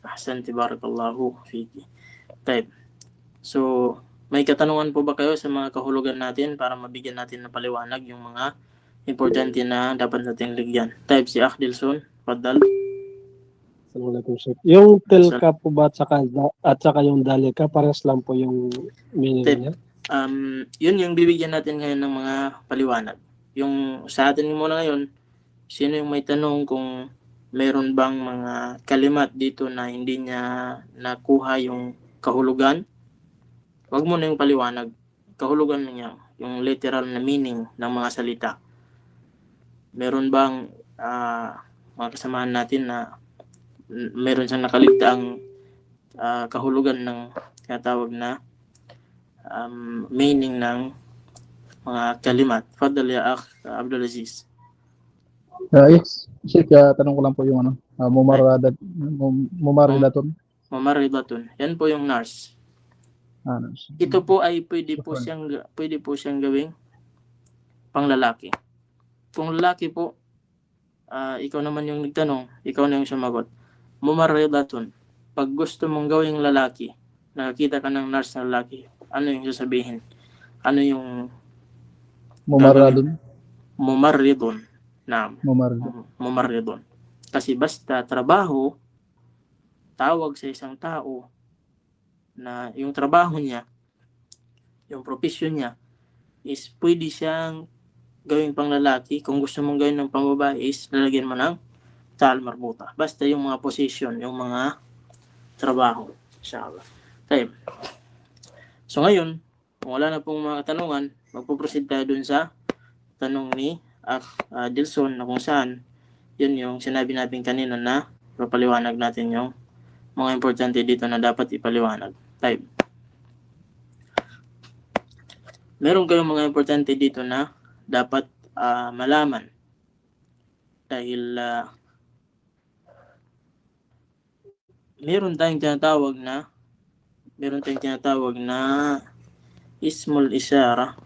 Ahsanti, barakallahu fiki. Taib. So, may katanungan po ba kayo sa mga kahulugan natin para mabigyan natin ng paliwanag yung mga importante na dapat natin ligyan? Taib, si Akhdilson, Fadal.
Assalamualaikum, Sheikh. Yung tilka po ba at saka yung dalika, parehas lang po yung meaning niya?
Yun yung bibigyan natin ngayon ng mga paliwanag. Yung sa atin muna ngayon, sino yung may tanong kung meron bang mga kalimat dito na hindi niya nakuha yung kahulugan? Wag mo na yung paliwanag. Kahulugan niya, yung literal na meaning ng mga salita. Meron bang mga kasamahan natin na meron siyang nakaligtaang kahulugan ng tinatawag na meaning ng mga kalimat? Fadal ya Akh Abdul Aziz.
Yes, Sheikh, tanong ko lang po yung mumaridatun.
Mamaridatun. Yan po yung nurse. Ito po ay pwede po siyang gawing panglalaki. Kung lalaki po, ikaw naman yung nagtanong, ikaw na yung sumagot. Mumaridatun. Pag gusto mong gawing lalaki, nakakita ka ng nurse na lalaki, ano yung sasabihin? Ano yung mumaridun. Mumaridun. Kasi basta trabaho, tawag sa isang tao na yung trabaho niya, yung profession niya, is pwede siyang gawing panglalaki. Kung gusto mong gawin ng pangbabae is lalagyan mo ng tal marbuta. Basta yung mga position, yung mga trabaho. Inshallah. Okay. So ngayon, kung wala na pong mga katanungan, magpuproceed tayo dun sa tanong ni Dilson na kung saan yun yung sinabi natin kanina na papaliwanag natin yung mga importante dito na dapat ipaliwanag. Type. meron kayong mga importante dito na dapat malaman. Dahil meron tayong tinatawag na ismul isyara.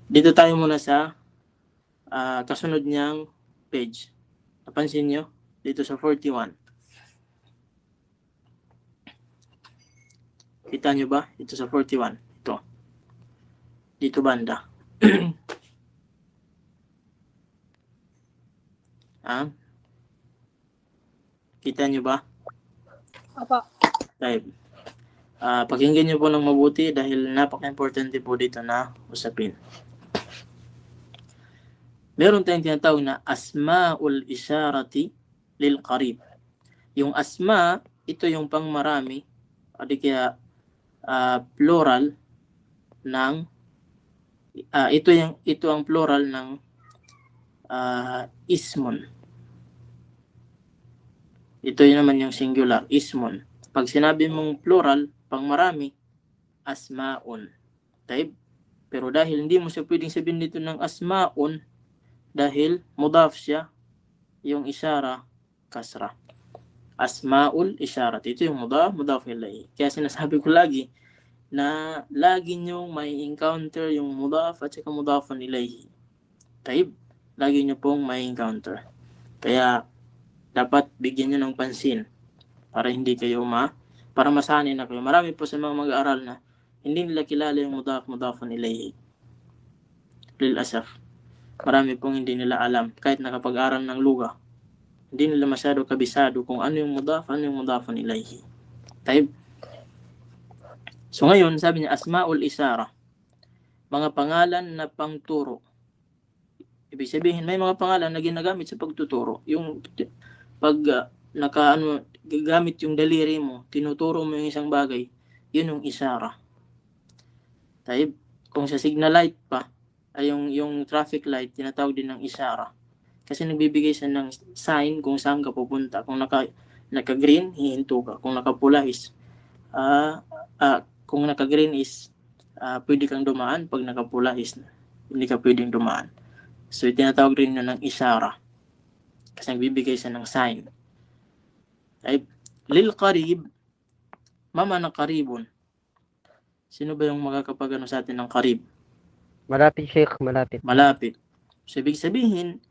Dito tayo muna sa kasunod niyang page. Napansin nyo? Dito sa 41. Kita nyo ba? Dito sa 41. Ito. Dito banda. Kita nyo ba?
Opo.
Type. Pakinggan nyo po ng mabuti dahil napaka-importante po dito na usapin. Meron tayong tinatawag na asma'ul isyarati lil qarib. Yung asma, ito yung pangmarami o di kaya plural ng ito ang plural ng ismon. Ito yun naman yung singular, ismon. Pag sinabi mong plural, pangmarami, asmaun. Type. Pero dahil hindi mo siya pwedeng sabihin dito ng asmaun, dahil mudaf siya, yung isyara, kasra. Asmaul isyarat. Ito yung mudaf ilayhi. Kaya sinasabi ko lagi na lagi nyo may encounter yung mudaf at saka mudafun ilayhi. Type. Lagi nyo pong may encounter. Kaya dapat bigyan nyo ng pansin para hindi kayo para masanay na kayo. Marami po sa mga mag-aaral na hindi nila kilala yung mudafun ilayhi. Lil asaf. Marami pong hindi nila alam kahit nakapag-aral ng lugha. Hindi nila masyado kabisado kung ano yung mudafun ilayhi. Type. So ngayon, sabi niya asmaul isyara. Mga pangalan na pangturo. Ibig sabihin, may mga pangalan na ginagamit sa pagtuturo. Yung pag gagamit yung daliri mo, tinuturo mo yung isang bagay, yun yung isyara. Type. Kung sa signal light pa, ay yung traffic light, tinatawag din ng isyara. Kasi nagbibigay siya ng sign kung saan ka pupunta. Kung naka-green, hihinto ka. Kung nakapula is, kung naka-green is, pwede kang dumaan. Pag nakapula is, hindi ka pwedeng dumaan. So, tinatawag rin yun ng isyara. Kasi nagbibigay siya ng sign. Ay, lil qarib, mama na karibon. Sino ba yung makakapagano sa atin ng karib?
Malapit, Sheikh. Malapit.
Malapit. So, ibig sabihin,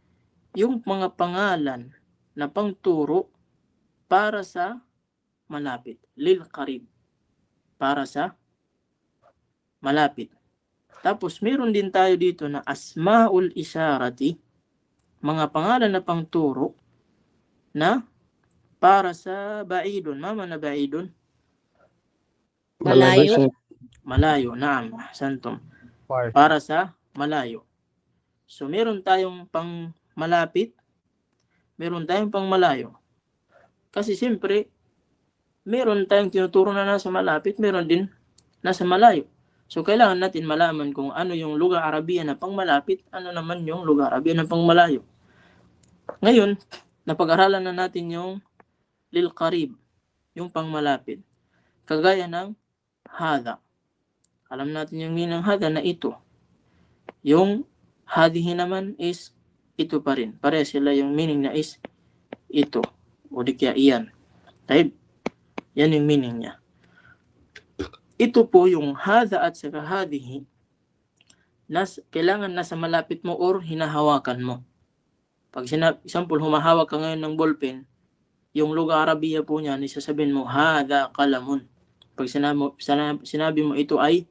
yung mga pangalan na pangturo para sa malapit. Lil qarib. Para sa malapit. Tapos, meron din tayo dito na asma'ul isyarati. Mga pangalan na pangturo na para sa ba'idun. Mama na ba'idun?
Malayo.
Malayo. Naam. Santom.
Far.
Para sa malayo. So, meron tayong pang malapit, meron tayong pang malayo. Kasi siyempre, meron tayong tinuturo na nasa malapit, meron din nasa malayo. So, kailangan natin malaman kung ano yung lugar Arabiya na pang malapit, ano naman yung lugar Arabiya na pang malayo. Ngayon, napag-aralan na natin yung lil qarib, yung pang malapit. Kagaya ng hada. Alam natin yung meaning ng hada na ito. Yung hadihi naman is ito pa rin. Pareha sila yung meaning na is ito. O di kaya iyan. Type. Yan yung meaning niya. Ito po yung hada at saka hadihi. Kailangan nasa malapit mo or hinahawakan mo. Pag example, humahawak ka ngayon ng ballpen, yung lugar Arabiya po niyan, isasabihin mo, hada kalamun. Pag sinabi mo ito ay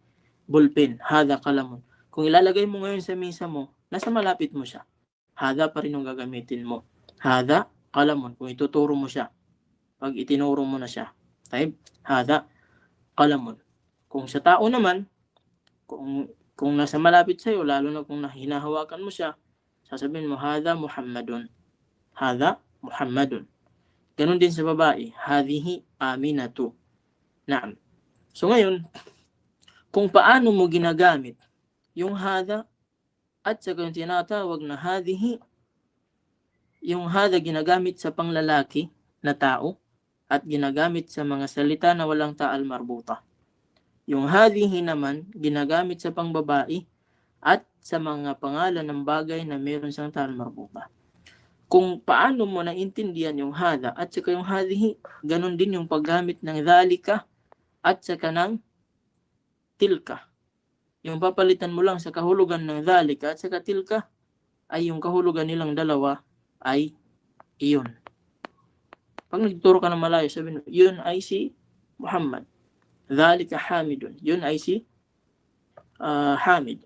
ballpen, hada kalamun. Kung ilalagay mo ngayon sa misa mo, nasa malapit mo siya. Hada pa rin yung gagamitin mo. Hada kalamun. Kung ituturo mo siya. Pag itinuro mo na siya. Type, hada kalamun. Kung sa tao naman, kung nasa malapit sa'yo, lalo na kung hinahawakan mo siya, sasabihin mo, hada Muhammadun. Hada Muhammadun. Ganon din sa babae, hadihi aminatu. Naam. So ngayon, kung paano mo ginagamit yung hada at saka yung tinatawag na hadihi, yung hada ginagamit sa panglalaki na tao at ginagamit sa mga salita na walang ta'al marbuta. Yung hadhihi naman, ginagamit sa pangbabae at sa mga pangalan ng bagay na meron siyang ta'al marbuta. Kung paano mo naintindihan yung hada at saka yung hadhihi, ganun din yung paggamit ng dhalika at saka ng tilka. Yung papalitan mo lang sa kahulugan ng dhalika at saka tilka ay yung kahulugan nilang dalawa ay iyon. Pag nagtuturo ka ng malayo, sabihin mo, yun ay si Muhammad. Dhalika Hamidun. Yun ay si Hamid.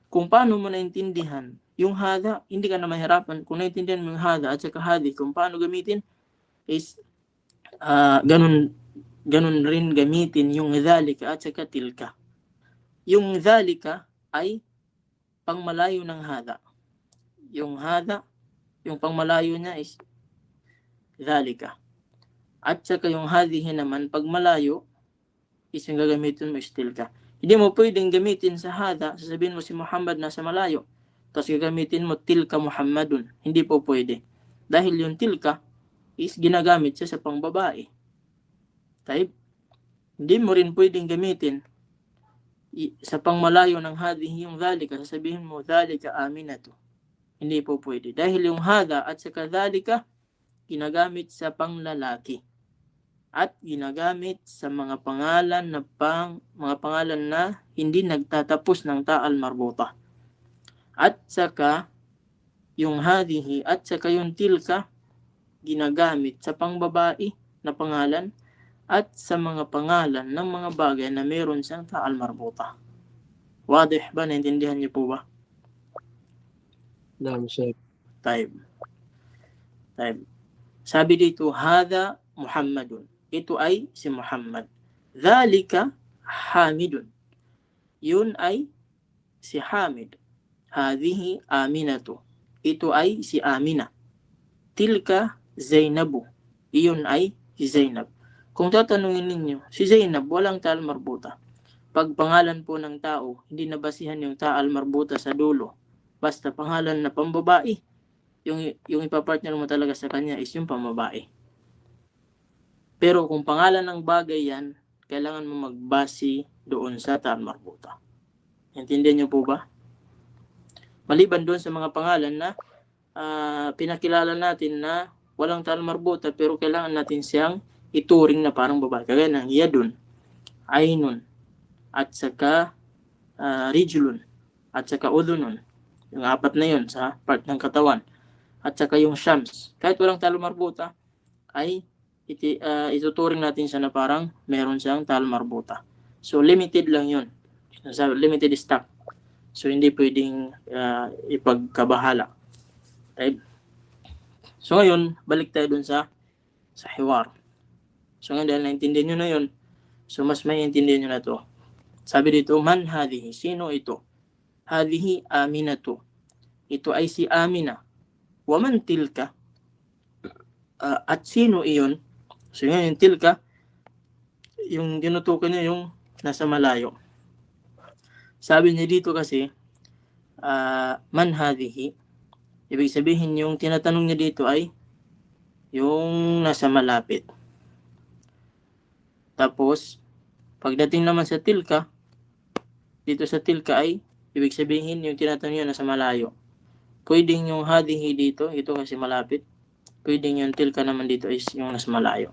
Kung paano mo naintindihan yung hada, hindi ka na mahirapan. Kung naintindihan mo yung hada at saka hadi, kung paano gamitin, is ganun rin gamitin yung dhalika at saka tilka. Yung dhalika ay pangmalayo ng hada. Yung hada, yung pangmalayo niya is dhalika. At saka yung hadhihi naman, pag malayo, is yung gagamitin mo is tilka. Hindi mo pwedeng gamitin sa hada, sasabihin mo si Muhammad nasa malayo, tapos gagamitin mo tilka Muhammadun. Hindi po pwede. Dahil yung tilka is ginagamit siya sa pangbabae. Taib. Hindi mo rin pwedeng gamitin sa pangmalayo ng hadhihi yung dhalika, sasabihin mo dhalika aminatu. Hindi po pwede. Dahil yung hada at saka dhalika, ginagamit sa panglalaki. At ginagamit sa mga pangalan na hindi nagtatapos ng ta'al marbuta. At saka yung hadhihi at saka yung tilka ginagamit sa pangbabae na pangalan at sa mga pangalan ng mga bagay na meron siyang ta'al marbuta. Wadih ba? Naintindihan niyo po ba?
Naam, Sheikh.
Taib. Sabi dito, hada Muhammadun. Ito ay si Muhammad. Dhalika Hamidun. Yun ay si Hamid. Hadhihi Aminatu. Ito ay si Amina. Tilka Zainabu. Iyon ay si Zainab. Kung tatanungin ninyo, si Zainab walang ta'al marbuta. Pag pangalan po ng tao, hindi nabasihan yung ta'al marbuta sa dulo. Basta pangalan na pambabae, yung ipapartner mo talaga sa kanya is yung pambabae. Pero kung pangalan ng bagay yan, kailangan mo magbase doon sa ta'al marbuta. Intindihan niyo po ba? Maliban doon sa mga pangalan na pinakilala natin na walang ta'al marbuta pero kailangan natin siyang ituring na parang babae. Kagaya ng yadun, ainun, at saka rijlun, at saka udunun. Yung apat na yun sa part ng katawan. At saka yung shams. Kahit walang ta'al marbuta, ay ituturing natin siya na parang meron siyang ta'al marbuta. So, limited lang yun. Limited stock. So, hindi pwedeng ipagkabahala. Okay? So, ngayon, balik tayo dun sa hiwar. So, ngayon, dahil naintindihan nyo na yun, so, mas may intindihan nyo na to. Sabi dito, man hadhihi. Sino ito? Hadhihi Aminatu. Ito ay si Amina. Waman tilka. At sino iyon? So, yun, yung tilka, yung tinutukoy niya yung nasa malayo. Sabi niya dito kasi, man hadhihi. Ibig sabihin, yung tinatanong niya dito ay yung nasa malapit. Tapos, pagdating naman sa tilka, dito sa tilka ay, ibig sabihin, yung tinatanong niya nasa malayo. Pwedeng yung hadhihi dito, ito kasi malapit. Pwedeng yung tilka naman dito is yung nasa malayo.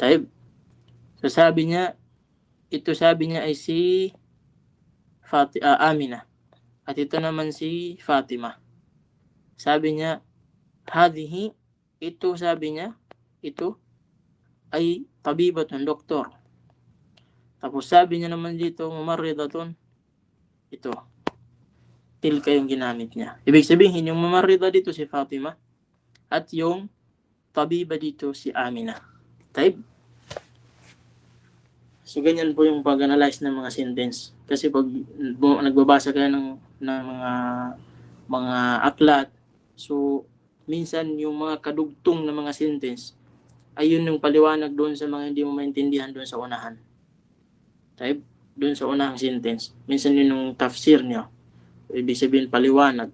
Taib. So sabi niya ay si Amina. At ito naman si Fatima. Sabi niya, hadhihi, ito sabi niya, ito ay tabibatun, doktor. Tapos sabi niya naman dito, mumarridatun, ito. Tilka yung ginamit niya. Ibig sabihin, yung mumarrida dito si Fatima at yung tabiba dito si Amina. Taib. So, ganyan po yung pag-analyze ng mga sentence. Kasi pag nagbabasa kayo ng mga aklat, so, minsan yung mga kadugtong na mga sentence, ayun yung paliwanag doon sa mga hindi mo maintindihan doon sa unahan. Taib. Doon sa unahang sentence. Minsan yun yung tafsir niyo. Ibig sabihin paliwanag.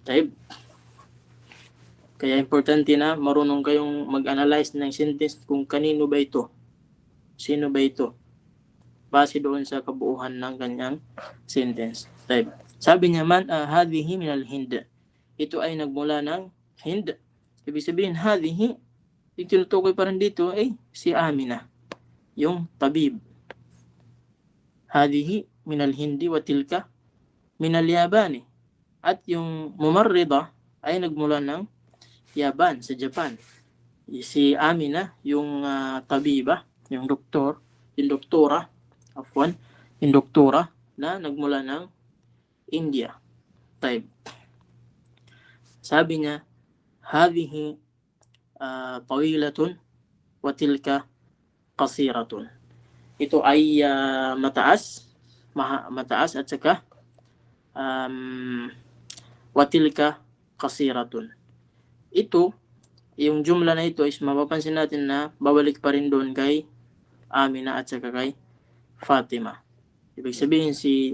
Taib. Kaya importante na marunong kayong mag-analyze ng sentence kung kanino ba ito. Sino ba ito? Base doon sa kabuuan ng kanyang sentence. Type. Sabi niya man, hadhihi min al-Hind. Ito ay nagmula ng Hind. Ibig sabihin, hadhihi, yung tinutukoy pa rin dito ay si Amina, yung tabib. Hadhihi min al-Hindi wa tilka min al-Yabani. At yung mumarrida ay nagmula ng Yaban, sa Japan. Si Amina, yung tabiba, yung doktor, yung doktora, yung doktora na nagmula ng India. Type. Sabi niya, hadhihi tawilatun wa tilka qasiratun. Ito ay mataas at saka wa tilka qasiratun. Ito, yung jumla na ito is mapapansin natin na babalik pa rin doon kay Amina at saka kay Fatima. Ibig sabihin si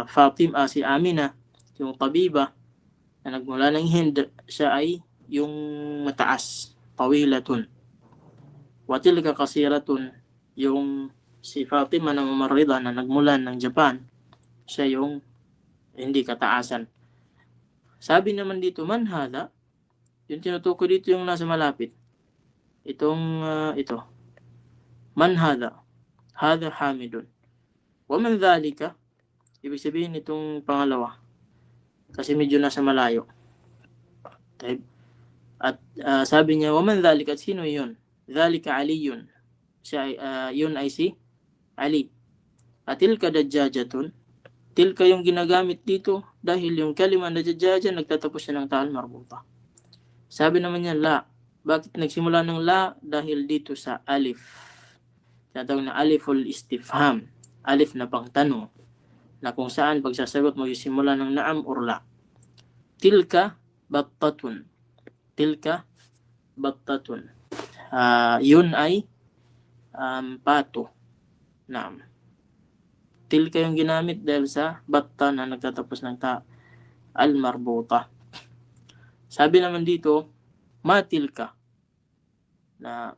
Fatima, si Amina, yung tabiba na nagmula ng Hind, siya ay yung mataas, tawilatun. Wa tilka qasiratun, yung si Fatima na mumarrida na nagmula ng Japan, siya yung hindi kataasan. Sabi naman dito, man hada, yung tinutukoy dito yung nasa malapit. Ito. Man hada. Hada hamidun. Wa man dhalika. Ibig sabihin itong pangalawa. Kasi medyo nasa malayo. Type. At sabi niya, wa man dhalika. At sino yun? Dhalika aliyun. Siya, yun ay si Ali. At tilka dajjajatun. Tilka yung ginagamit dito dahil yung kalima dajjaja nagtatapos siya ng ta'al marbuta. Sabi naman niya, la. Bakit nagsimula ng la? Dahil dito sa alif. Tinatawag na aliful istifham. Alif na pangtanong. Na kung saan pagsasagot magsisimula ng naam or la. Tilka battatun. Tilka battatun. Yun ay pato. Naam. Tilka yung ginamit dahil sa batta na nagtatapos ng ta al marbuta. Sabi naman dito, matilka. Na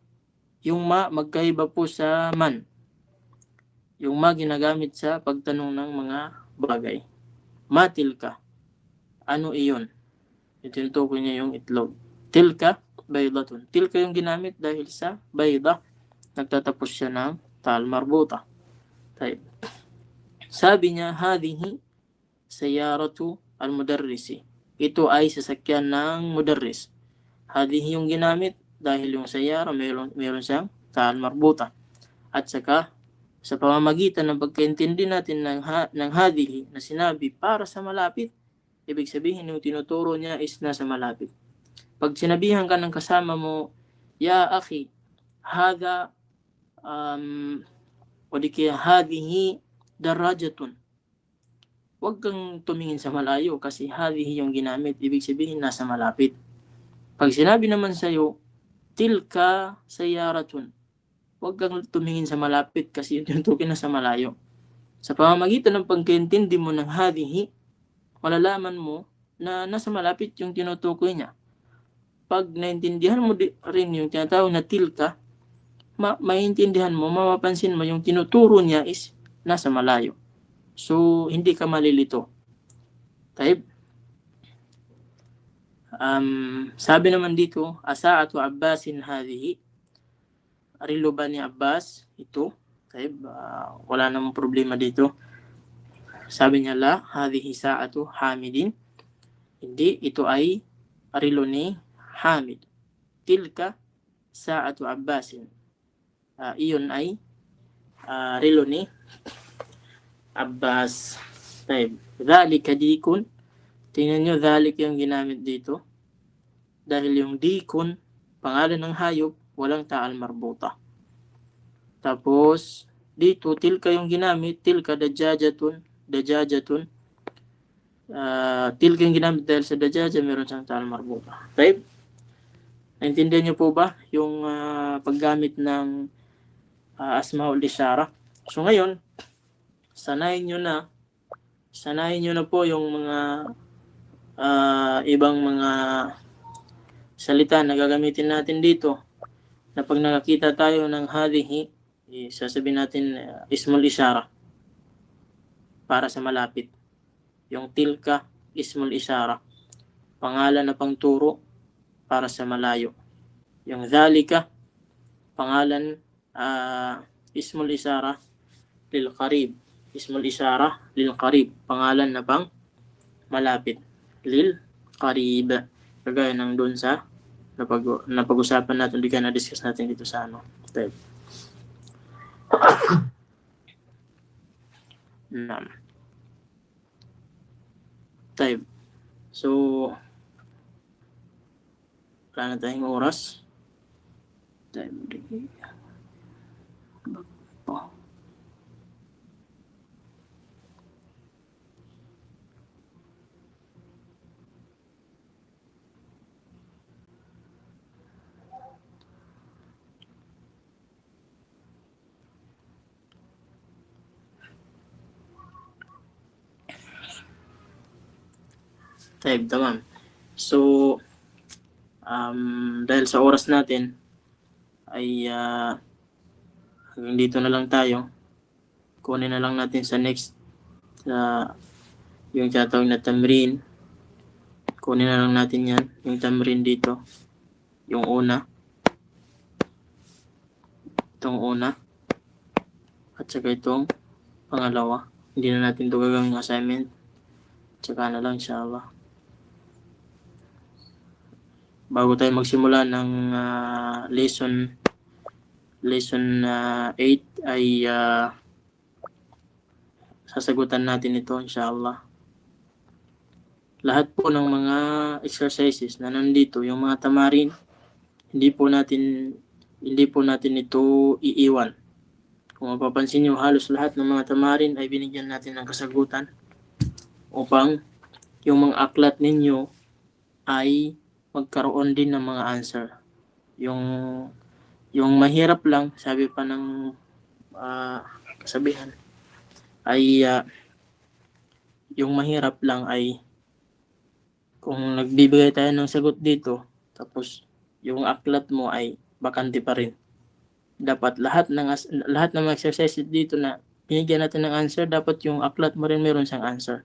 yung ma magkaiba po sa man. Yung ma ginagamit sa pagtanong ng mga bagay. Matilka. Ano iyon? Itinutukoy niya yung itlog. Tilka, baydatun. Tilka yung ginamit dahil sa bayda. Nagtatapos siya ng tal marbuta. Type. Sabi niya, hadhihi sayaratu al-mudarrisi. Ito ay sasakyan ng mudarris. Hadhihi yung ginamit dahil yung sayara mayroon siyang tal marbuta. At saka sa pamamagitan ng pagkaintindi natin ng hadhihi na sinabi para sa malapit, ibig sabihin yung tinuturo niya is nasa malapit. Pag sinabihan ka ng kasama mo, ya akhi, hada o di kaya hadhihi darajatun. Huwag kang tumingin sa malayo kasi hadhihi yung ginamit, ibig sabihin nasa malapit. Pag sinabi naman sa'yo, tilka sayaratun, huwag kang tumingin sa malapit kasi yung tinutukoy na sa malayo. Sa pamamagitan ng pagkaintindi mo ng hadhihi, malalaman mo na nasa malapit yung tinutukoy niya. Pag naintindihan mo rin yung tinatawag na tilka, maintindihan mo, mapapansin mo yung tinuturo niya is nasa malayo. So, hindi ka malilito. Type. Sabi naman dito, asa'atu Abbasin hadhihi. Rilo ba ni Abbas? Ito. Type. Wala namang problema dito. Sabi niya, la, hadhihi sa'atu Hamidin. Hindi, ito ay rilo ni Hamid. Tilka sa'atu Abbasin. Iyon ay rilo ni Abbas. Type. Dhalika dikun. Tingnan nyo, dhalik yung ginamit dito. Dahil yung dikun, pangalan ng hayop, walang ta'al marbuta. Tapos, dito, tilka yung ginamit, tilka dajjajatun. Tilka yung ginamit dahil sa dajaja, meron siyang ta'al marbuta. Type. Naintindihan nyo po ba yung paggamit ng asmaul isyara? So ngayon, sanayin nyo na po yung mga ibang mga salita na gagamitin natin dito na pag nakakita tayo ng hadhihi, sasabihin natin ismul isyara para sa malapit. Yung tilka, ismul isyara, pangalan na pangturo para sa malayo. Yung dhalika, pangalan, ismul isyara lil qarib. Ismul isyara lil qarib, pangalan na pang malapit. Lil qarib. Kagaya ng doon sa napag-usapan natin, di ka na-discuss natin dito sa ano. Type. Type. So, wala na tayong oras. Type. Type, tamam. So, dahil sa oras natin, ay hanggang dito na lang tayo. Kunin na lang natin sa next, yung tatawag na tamrin. Kunin na lang natin yan, yung tamrin dito. Yung una. Itong una. At saka itong pangalawa. Hindi na natin ito gagawin assignment. Tsaka na lang, inshallah. Bago tayo magsimula ng lesson 8 ay sasagutan natin ito, inshallah. Lahat po ng mga exercises na nandito, yung mga tamarin, hindi po natin ito iiwan. Kung mapapansin niyo, halos lahat ng mga tamarin ay binigyan natin ng kasagutan upang yung mga aklat ninyo ay magkaroon din ng mga answer. Yung mahirap lang, sabi pa ng kasabihan, ay yung mahirap lang ay kung nagbibigay tayo ng sagot dito, tapos yung aklat mo ay bakante pa rin. Dapat lahat ng mga exercises dito na binigyan natin ng answer, dapat yung aklat mo rin meron siyang answer.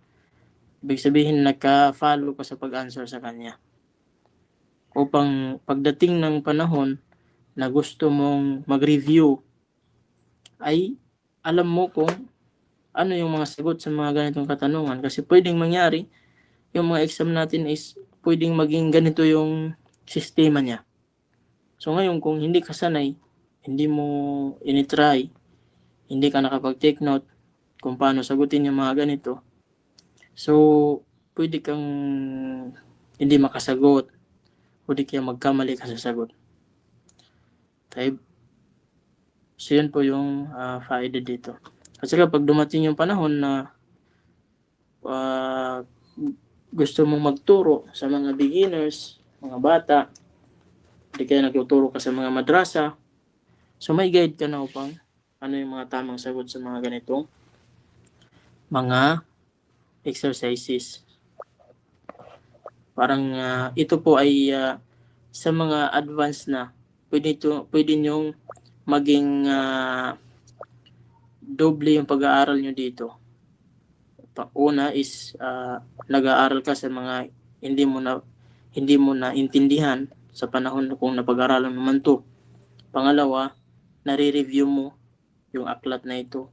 Ibig sabihin, nagka-follow ka sa pag-answer sa kanya. Upang pagdating ng panahon na gusto mong mag-review, ay alam mo kung ano yung mga sagot sa mga ganitong katanungan. Kasi pwedeng mangyari, yung mga exam natin is pwedeng maging ganito yung sistema niya. So ngayon, kung hindi ka sanay, hindi mo initry, hindi ka nakapag-take note kung paano sagutin yung mga ganito, so pwede kang hindi makasagot, pwede kaya magkamali ka sa sagot. Type. So yun po yung faida dito. Kasi kapag dumating yung panahon na gusto mong magturo sa mga beginners, mga bata, hindi kaya nagtuturo ka sa mga madrasa, so may guide ka na upang ano yung mga tamang sagot sa mga ganitong mga exercises. Parang ito po ay sa mga advanced na, pwede nyong maging doble yung pag-aaral nyo dito. Una is nag-aaral ka sa mga hindi mo na intindihan sa panahon kung napag-aralan naman to. Pangalawa, nare-review mo yung aklat na ito.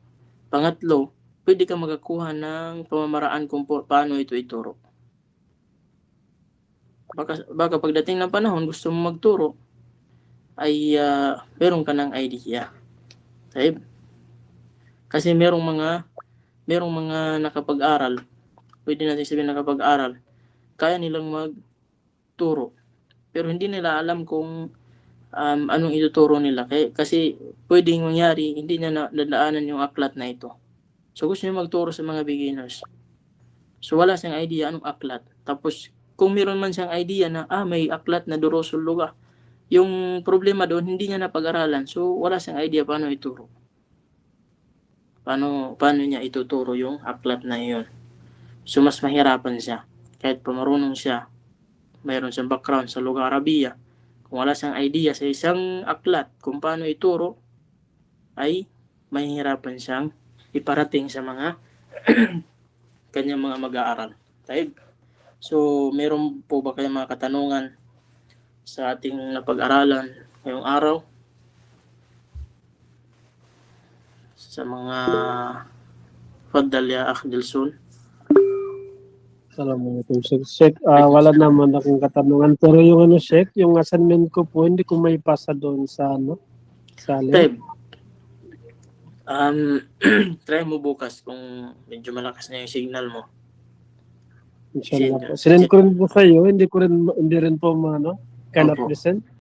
Pangatlo, pwede ka magakuha ng pamamaraan kung paano ito ituro. Baka pagdating ng panahon gusto mo magturo ay meron ka ng idea. Right? Kasi merong mga nakapag-aral, pwede natin sabihin nakapag-aral, kaya nilang magturo. Pero hindi nila alam kung anong ituturo nila. Kasi pwedeng mangyari, hindi na nadaanan yung aklat na ito. So gusto niya magturo sa mga beginners. So wala siyang idea anong aklat. Tapos kung meron man siyang idea na may aklat na durusul luga, yung problema doon hindi niya napag-aralan. So wala siyang idea paano ituro. Paano niya ituturo yung aklat na iyon. So mas mahirapan siya. Kahit pamarunong siya, mayroon siyang background sa lugar Arabiya, kung wala siyang idea sa isang aklat kung paano ituro, ay mahihirapan siyang iparating sa mga kanyang mga mag-aaral. Taib. So, meron po ba kayong mga katanungan sa ating napag-aralan ngayong araw? Sa mga Faddal ya Akh Dilsun.
Assalamualaikum, Sheikh. Sheikh, wala naman akong katanungan. Pero yung ano, Sheikh, yung assignment ko po, hindi ko may pasa doon sa ano, sa link.
Taib. Try mo bukas kung medyo malakas na yung signal mo.
Inshallah po. Sinend ko rin po sa iyo, hindi rin po ano, cannot
Opo.
listen.